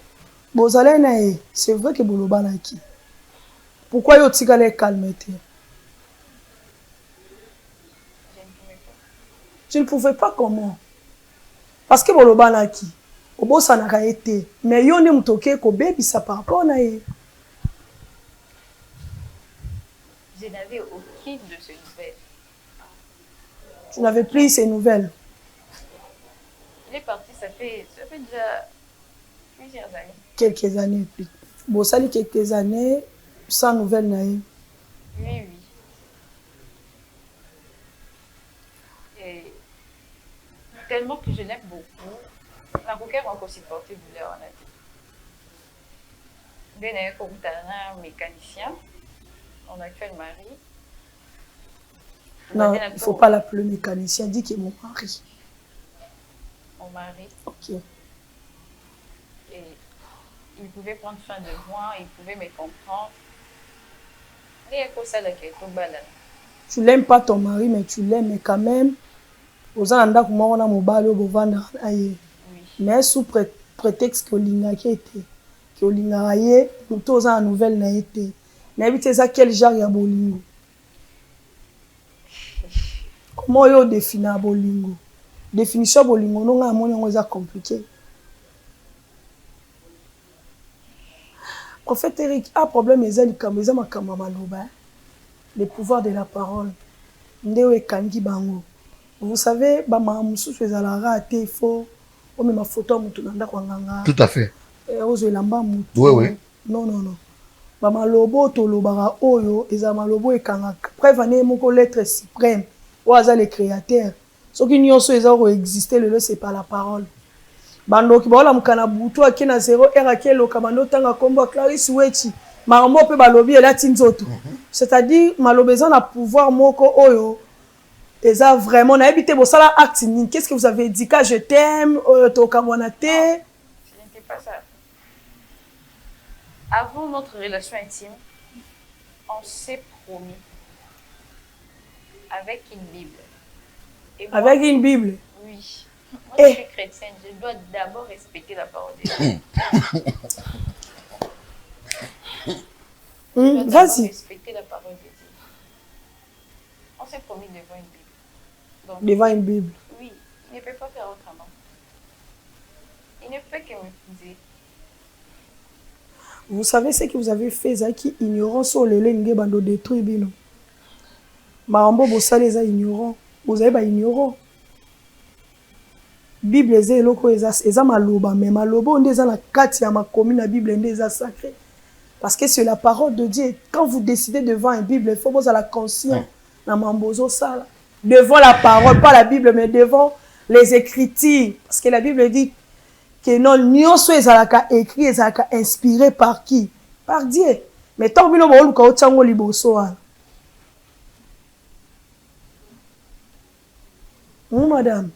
Bozalena, c'est vrai que Bolobanaki. Pourquoi yo tigale calme? Tu ne pouvais pas comment? Parce que Bolobanaki, Obosa n'a été, mais yo ne m'toke ko baby ça par rapport na ye. Je n'avais aucune de ces nouvelles. Tu n'avais plus ces nouvelles. Il est parti, ça fait déjà plusieurs années. Quelques années plus. Bon, ça dit quelques années, sans nouvelles naïves. Oui, oui. Et tellement que je l'aime beaucoup, la coquette m'a encore supporté douleur en été. Bien comme un mécanicien, mon actuel mari. Non, il ne faut pas l'appeler mécanicien, dis qu'il est mon mari. Mon mari. Ok. Et il pouvait prendre soin de moi, il pouvait me comprendre. Tu l'aimes pas ton mari, mais tu l'aimes, mais quand même, aux anda comme on a mon balo, mais sous prétexte que l'ingaki était, que l'ingaki, nous tous en nouvelle n'a été. N'habitez ça quel genre ya bolingo? Comment yo définir bolingo? Définition bolingo non a mon est compliqué. Prophète Eric a problème ezali kameza makamba maloba. Le pouvoir de la parole. Ndewe kangi bango. Vous savez ba mamusu ezala raté il faut o me ma photo mutu nanda kwanganga. Tout à fait. Ozo elamba mutu. Oui oui. Non non non. Ba malobo to lobara oyo ezala malobo ekanga. Preuve ane moko lettre suprême. Oaza le créateur. Ce qui n'y a pas existé, c'est pas la parole. Bando qui baola mukana butu akina 0 heure akelo kamando tanga kombo Clarisse Wechi. Marambo pe balobi ela tinzoto. C'est-à-dire malobezan a pouvoir moko oyo. Eza vraiment na habité bosala acte ni. Qu'est-ce que vous avez dit quand je t'aime to kamwanate? Ce n'était pas ça. Avant notre relation intime, on s'est promis avec une Bible. Et moi, avec une Bible? Oui. Moi, je suis chrétienne, je dois d'abord respecter la parole de Dieu. Vas-y. Respecter la parole de Dieu. On s'est promis devant une Bible. Donc, devant une Bible? Oui, il ne peut pas faire autrement. Il ne fait que m'épouser. Vous savez ce que vous avez fait, Zaki, ignorant sur les lignes bando détruit bino. Marambo bossale les ignorant. Vous avez pas ignorant. Bible est loko eza maloba, mais maloba on est dans la carte ya ma commune la Bible est sacrée. Parce que c'est la parole de Dieu. Quand vous décidez devant une Bible, il faut vous avoir la conscience na mambozo sala. Devant la parole, pas la Bible, mais devant les Écritures. Parce que la Bible dit que non, nyonso ezalaka écrit, ezalaka inspiré par qui? Par Dieu. Mais tant que vous avez un chango liboso. Oui, madame.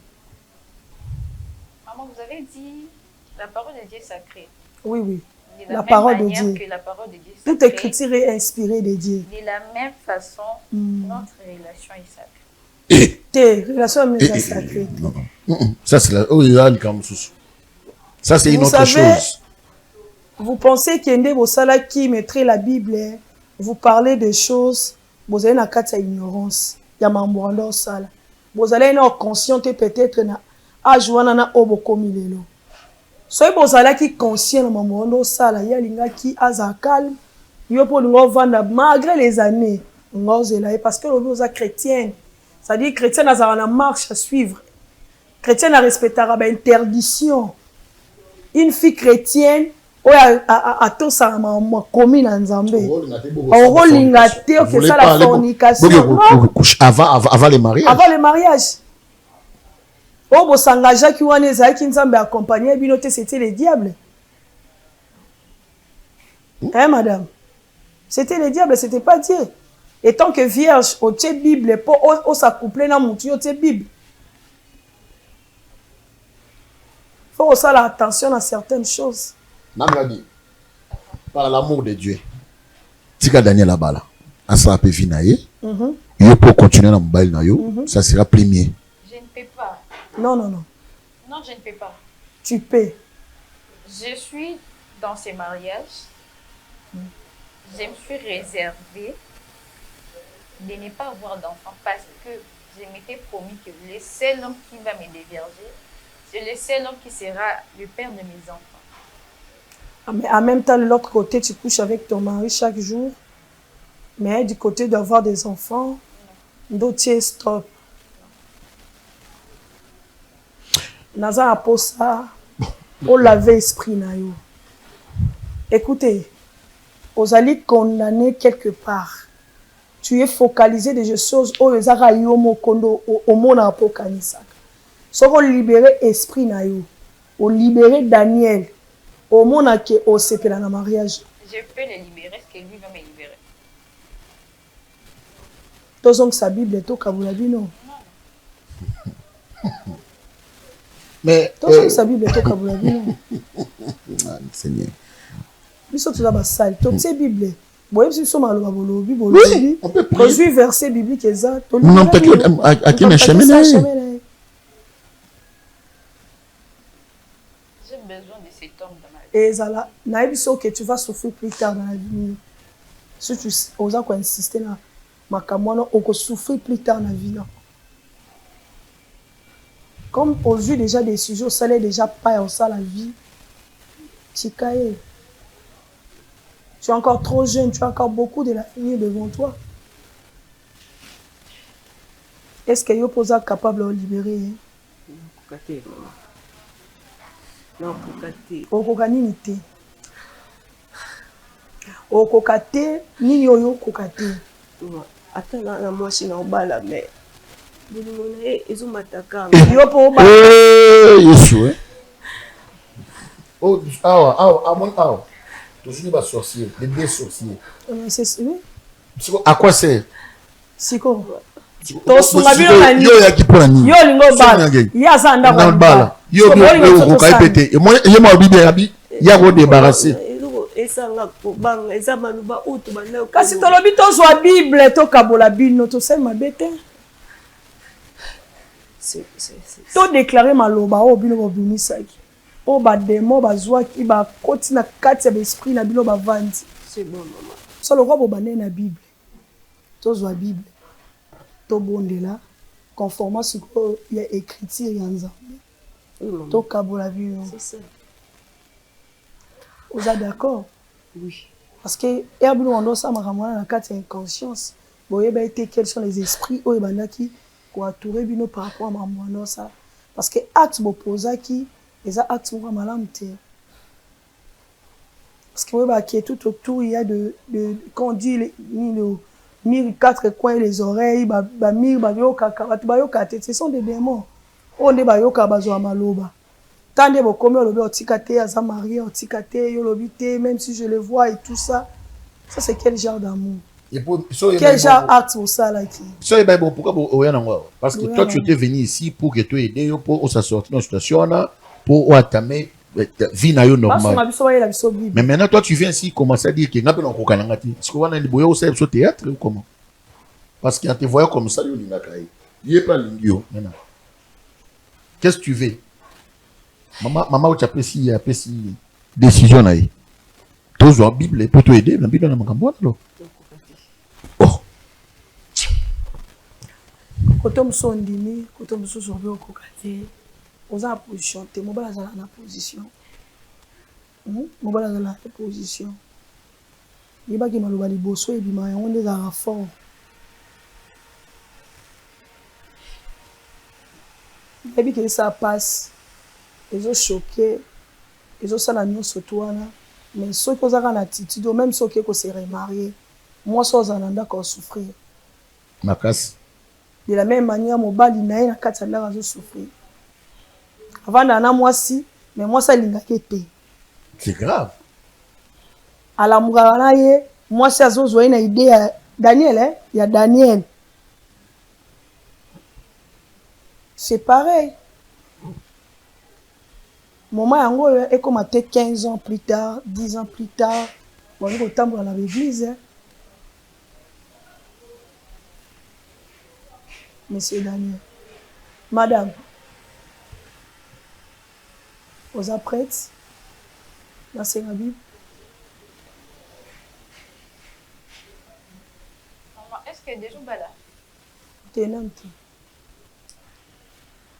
Maman, vous avez dit la parole de Dieu est sacrée. Oui, oui. De la parole de manière Dieu. Que la parole de Dieu est toute sacrée, écriture est inspirée de Dieu. De la même façon, notre relation est sacrée. Tes relations sont sacrées. Ça, c'est la... Ça, c'est une autre chose. Vous pensez qu'Ende Bosala qui mettrait la Bible, vous parlez de choses, vous avez une carte d'ignorance. Il y a un sala. Vous allez être conscient peut-être na ajouana na obokomilelo. Soyez bozala qui conscient na mamondo sala ya linga qui aza calme. Yo pour nous vendre malgré les années. Parce que vous êtes chrétienne. C'est-à-dire chrétienne a une marche à suivre. Chrétienne a respecté l'interdiction. Une fille chrétienne a tout ça ma commune en Zambie. On lingate que ça la fornication. Avant les mariages. Avant les mariages. Oh, bon s'engager qui wane za qui Nzambe accompagner binote c'était les diables. Hein madame? C'était les diables, c'était pas Dieu. Et tant que vierge au tché Bible pour au s'accoupler na mutu au tché Bible. Faut aussi faire attention à certaines choses. Namradi, par l'amour de Dieu, Tika Daniel Abala, Asa Pevinaye, il peut continuer dans le bail, ça sera premier. Je ne peux pas. Non, non, non. Non, je ne peux pas. Tu peux. Je suis dans ces mariages. Je me suis réservée de ne pas avoir d'enfant parce que je m'étais promis que le seul homme qui va me dévierger, c'est le seul homme qui sera le père de mes enfants. Mais en même temps, de l'autre côté, tu couches avec ton mari chaque jour. Mais du côté d'avoir des enfants, d'autres stop. Naza a ça, on l'avait esprit na yo. Écoutez, aux alliés condamnés quelque part. Tu es focalisé des choses où les arayo mokondo au monde apokanisaka. So on libérer esprit na yo, on libérer Daniel. Au monde qui est au CP dans le mariage. Je peux le libérer, est-ce que lui va me libérer? Tous ont sa Bible et tout, Kabulabi, non? Mais. Tous ont sa Bible et tout, Kabulabi, non? Seigneur. Nous sommes tous là-bas, sales. Toutes ces Bibles. Bon, si nous sommes à l'Obabolobi, oui, on peut prier. 18 versets bibliques exacts. Non, peut-être à qui n'est jamais né. J'ai besoin de cet homme dans ma vie. Et ça, naïbiso que tu vas souffrir plus tard dans la vie. Si tu oses insister na makamwana, on va souffrir plus tard dans la vie. Comme aujourd'hui déjà des sujets, au salaire déjà pas au ça la vie. Chikaye. Tu es encore trop jeune, tu as encore beaucoup de l'avenir devant toi. Est-ce que yo posa capable de libérer? Non, kokate. Okokani te. Okokate, nini oyo kokate. Attends, na moi, je suis en bas là, mais Yesu, oh, awa. Toujours des sorciers, des deux sorciers. À quoi c'est? Siko. Yo ya kiponi. Yo lingo bala. Ya sanda kwa bala. Yo kaipete. Moi ma bibi ya ko débarrasser. Kasi tolobi tozwa Bible tokabola bino tosema bete. To déclarer maloba o bino bobimisaki. O ba demo bazwaki ba koti na kati ya esprit na bino bavandi. C'est bon maman. Solo kwa bobane na Bible. Tozwa Bible. To bondela conformément ce qu'il y a écriture ya Nzambe. To kabola bino. C'est ça. Vous êtes d'accord? Oui. Parce que Herbino on doit savoir na kati ya inconscience. Boye ba été quels sont les esprits o ebandaki ko atourer bino par rapport à mamano ça. Parce que acte bopozaki les actes sont malamu te. Parce que oui, qui est tout autour, il y a quand on dit les 1004 coins les oreilles, ce sont des démons. On est bayoka bazo maloba. Tant de comme on otikate aza marié, otikate yolobite, même si je le vois et tout ça. Ça c'est quel genre d'amour? Quel genre d'acte pour ça là qui? Ça est bon pourquoi parce que toi tu étais venu ici pour que tu aider pour ça sortir dans situation là. Pour entamer vie na yo normal. Mais maintenant toi tu viens ici commencer à dire que ngape na kokalangati. Est-ce que wana liboyo au théâtre ou comment? Parce qu'il te voyait comme ça yo lingakai. Il est pas lingio maintenant. Qu'est-ce que tu veux? Maman tu apprécies décision na yi. Tozo la Bible pour te aider na Bible na makambo là. Oh. Kotom sondini, kotom so sorbe okokate. Aux en position, t'es mobile dans la position. Mobile dans la position. Il y a qui m'a le bosso et bima on est dans la forme. Et puis que ça passe, ils ont choqué, ils ont ça la nuit sur toi là. Mais ceux qui ont une attitude, même ceux qui se remariés, moi ça on a d'accord souffrir. Ma casse. De la même manière, mon bal il n'a pas de là à souffrir. Avant d'ana moi si, mais moi ça l'ingakete. C'est grave. À la mourana ye, moi ça zozo une idée à Daniel hein, il y a Daniel. C'est pareil. Maman yango est comme à 15 ans plus tard, 10 ans plus tard, on est au temps dans l'église hein. Monsieur Daniel. Madame. Vous êtes prêtes? Là, c'est la Bible. Maman, est-ce qu'il y a des gens là? Tenante.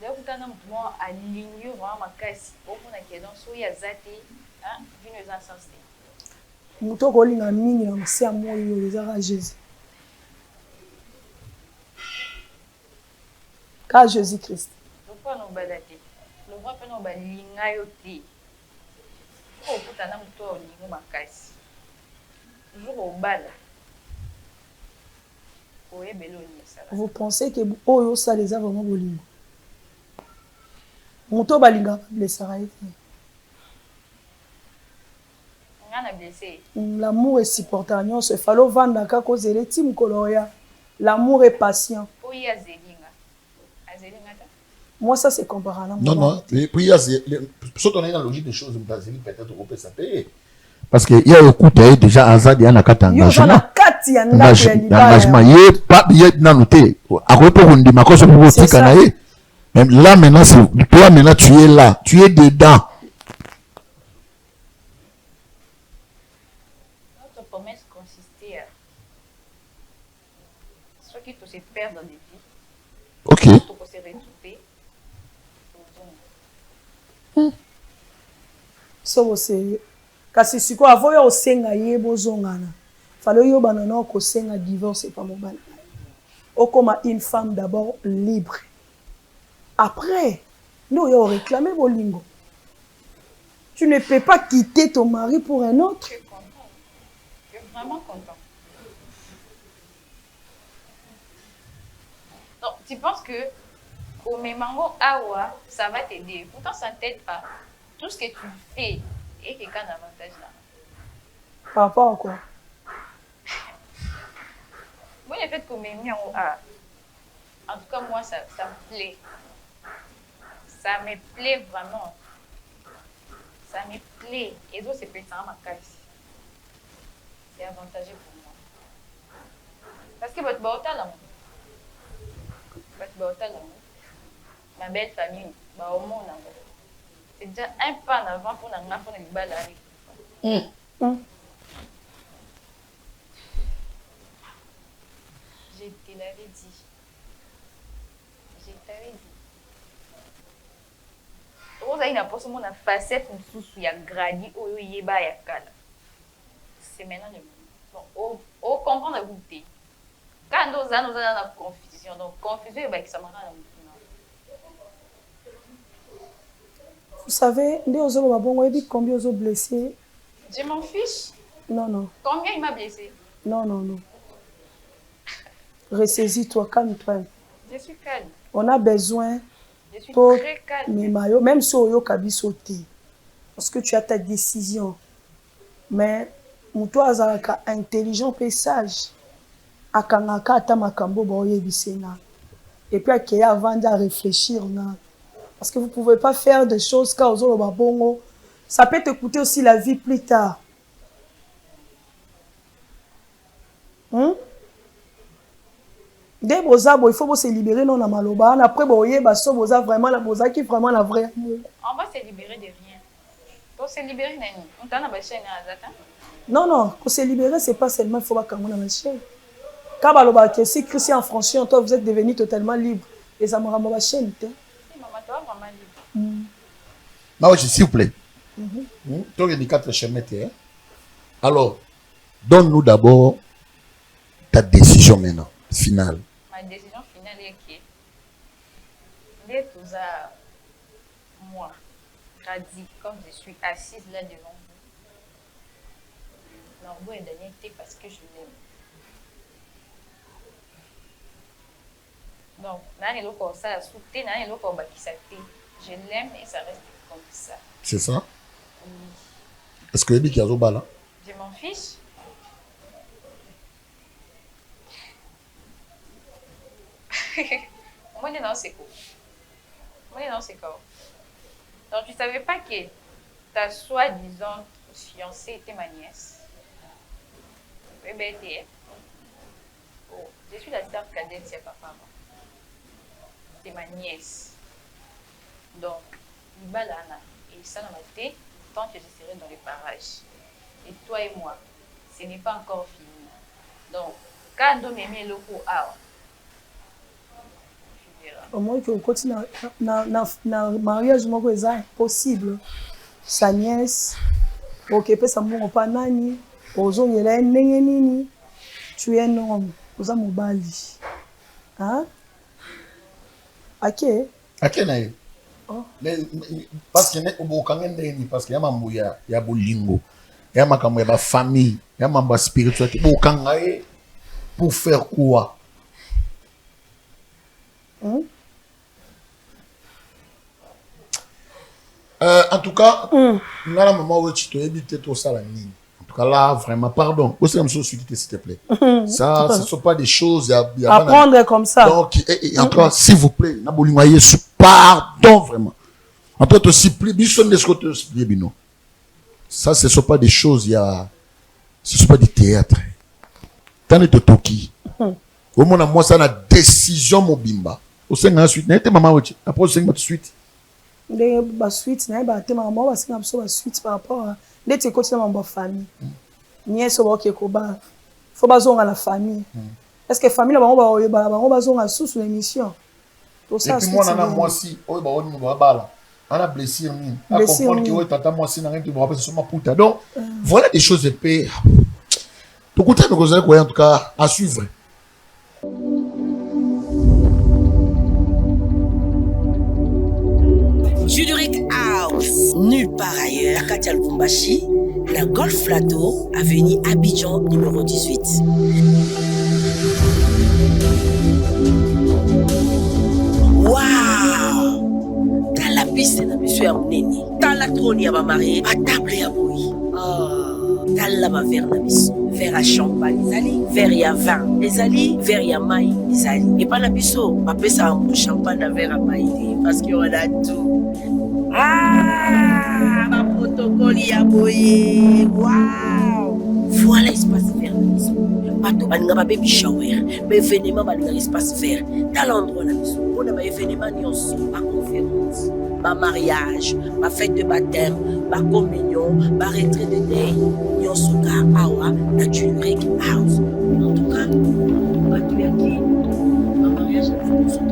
D'ailleurs, vous avez moi aligné vraiment ma casse. Au fond, il y a dans ce yazate, hein, vu nos insensés. Muto kolinga mingi na msia moyo ezaka Jésus. Ka Jésus Christ. Pourquoi nous balade? Le roi peut nous balinga yote. Oh, putain, n'a muto olingo makasi. Jour au bal. Oye beloni ça. Vous pensez que oyo ça les a vraiment bolingo? Muto balinga blessera été. L'amour est supportant. Il faut vendre à cause de l'étime coloria. L'amour est patient. Moi, ça, c'est comparable. Non, non. Puis, il y a surtout dans la logique des choses, peut-être qu'on peut s'appeler. Parce qu'il y a un coup déjà Azad, il y a un cas d'engagement. L'engagement, il n'y a pas de noté. Après, pour une démarcation, pour vous dire même là, maintenant, toi, maintenant, tu es là. Tu es dedans. Dans des vies. Ok. So c'est kasi siko avoya osenga yebo zongana. Falo yo banana ko senga divorce pas mon ban. O comme une femme d'abord libre. Après, nous yo réclamer bolingo. Tu ne peux pas quitter ton mari pour un autre. Je suis content. Je suis vraiment content. Donc, tu penses que au Memango Awa, ça va t'aider. Pourtant, ça ne t'aide pas. Tout ce que tu fais est quelqu'un d'avantage là. Par rapport à quoi? Moi, le fait qu'au Memango A, en tout cas, moi, ça me plaît. Ça me plaît vraiment. Ça me plaît. Et donc, c'est plaisant à ma caisse. C'est avantageux pour moi. Parce que votre baota là, ma belle famille, au monde, c'est déjà un pas en avant pour les balles. Je te l'avais dit. Je t'avais dit. Vous avez une facette sous ya gradi ou yeba ya kala. C'est maintenant le moment. Bon, au comprendre la goûter. Quand nous avons la confusion, donc confusion et ça m'a rendu. Vous savez, combien vous blessé? Je m'en fiche. Non. Combien il m'a blessé? Non. Ressaisis-toi, calme-toi. Je suis calme. On a besoin. Je suis très calme. Même si on a sauté, parce que tu as ta décision. Mais toi, tu es intelligent et sage. Et puis, avant de réfléchir. Parce que vous ne pouvez pas faire des choses quand vous ça peut te coûter aussi la vie plus tard. Dès il faut se libérer non maloba. Après vraiment la qui vraiment la vraie. On va se libérer de rien. Pour se libérer on t'a na chaîne à Non, pour se libérer c'est pas seulement il faut pas comme on a ma chaîne. Quand baloba que si Christian franchi toi vous êtes devenu totalement libre et ça me rend ma chaîne. Maman toi vraiment libre. Bah oui, s'il vous plaît. Toi il y a 4 chemins. Alors donne-nous d'abord ta décision maintenant finale. Ma décision finale est que dès tout ça, moi, Grady, comme je suis assise là devant vous, Norbo est donné parce que je l'aime. Donc, je l'aime et ça reste comme ça. C'est ça? Oui. Est-ce que Ebi qui a Zoba là? Je m'en fiche. Moi, non, c'est quoi? Donc, tu ne savais pas que ta soi-disant fiancée était ma nièce. Oui, ben, je suis la sœur cadette de papa. C'est ma nièce. Donc, il va là, et ça dans ma tête, tant que je serai dans les parages. Et toi et moi, ce n'est pas encore fini. Donc, quand on m'aimait le coup, au moins que continue na mariage moko eza impossible. Sa nièce okepe sa mbongo pa nani ozongela ndenge nini tu es un homme oza mobali ake na ye parce que obokanga ndenge parce que ya mambo ya bolingo ya makambo ya bafamille ya mambo ya spiritualité bokanga ye pour faire quoi? En tout cas, là, maman, tu t'es évité tout ça. En tout cas, là, vraiment, pardon. Aussi, s'il te plaît. Ça, ce ne sont pas des choses à prendre comme ça. Donc, en tout cas, s'il vous plaît, pardon, vraiment. En tout cas, ça, ce ne sont pas des choses, ce ne sont pas du théâtre. T'en es toki. Au moins, moi, ça, la décision, mon bimba. Au sein de la suite, maman, après, au sein de la suite. La suite, maman, la suite par rapport à l'être côté de ma famille. Nièce, il faut pas la famille. Est-ce que la famille, on a sous l'émission? Et puis moi, moi aussi, on a blessé. On a compris que moi aussi, donc, voilà des choses épais. Tout le temps, en tout cas, à suivre. Juduric House, nulle part ailleurs. Katia Lubumbashi, la Golf Plateau, avenue Abidjan, numéro 18. Waouh! Dans la piste, na biso ya munene. Dans la trône ya ba marié, à table ya boyi. Dans la ba verre na biso. Verre à champagne ezali, verre ya vin ezali, verre ya mai ezali. Et pas na biso, ba pesa un champagne na verre à mai parce que on a tout. Ah! Ma protocole ya boyi. Waouh! Voilà espace vert na biso. Bato balinga ba baby shower, ba événement balinga espace vert. Dans l'endroit na biso, on a ba événement nyonso, ba conférence, ba mariage, ba fête de baptême, ba communion, ba retraite de day, nyonso ka awa na Tulrich House. En tout cas, bato ya ki, ba mariage na biso to.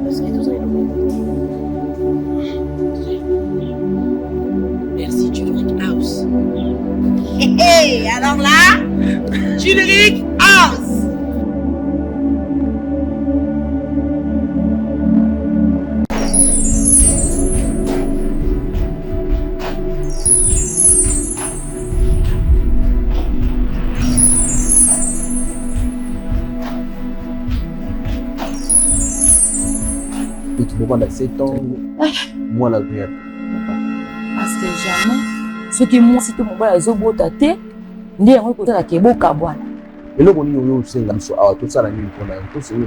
Parce que tout ça est merci Tulrich House. Hey, alors là, Tulrich House. Tu peux prendre 7 ans, moi la vie. Parce que jamais, ce qui moi, si tout mon bas, zo bota te, ndi yango kota la keboka bwana. Et là, on y a eu aussi la mission. Ah, tout ça, la nuit, on a un peu, c'est une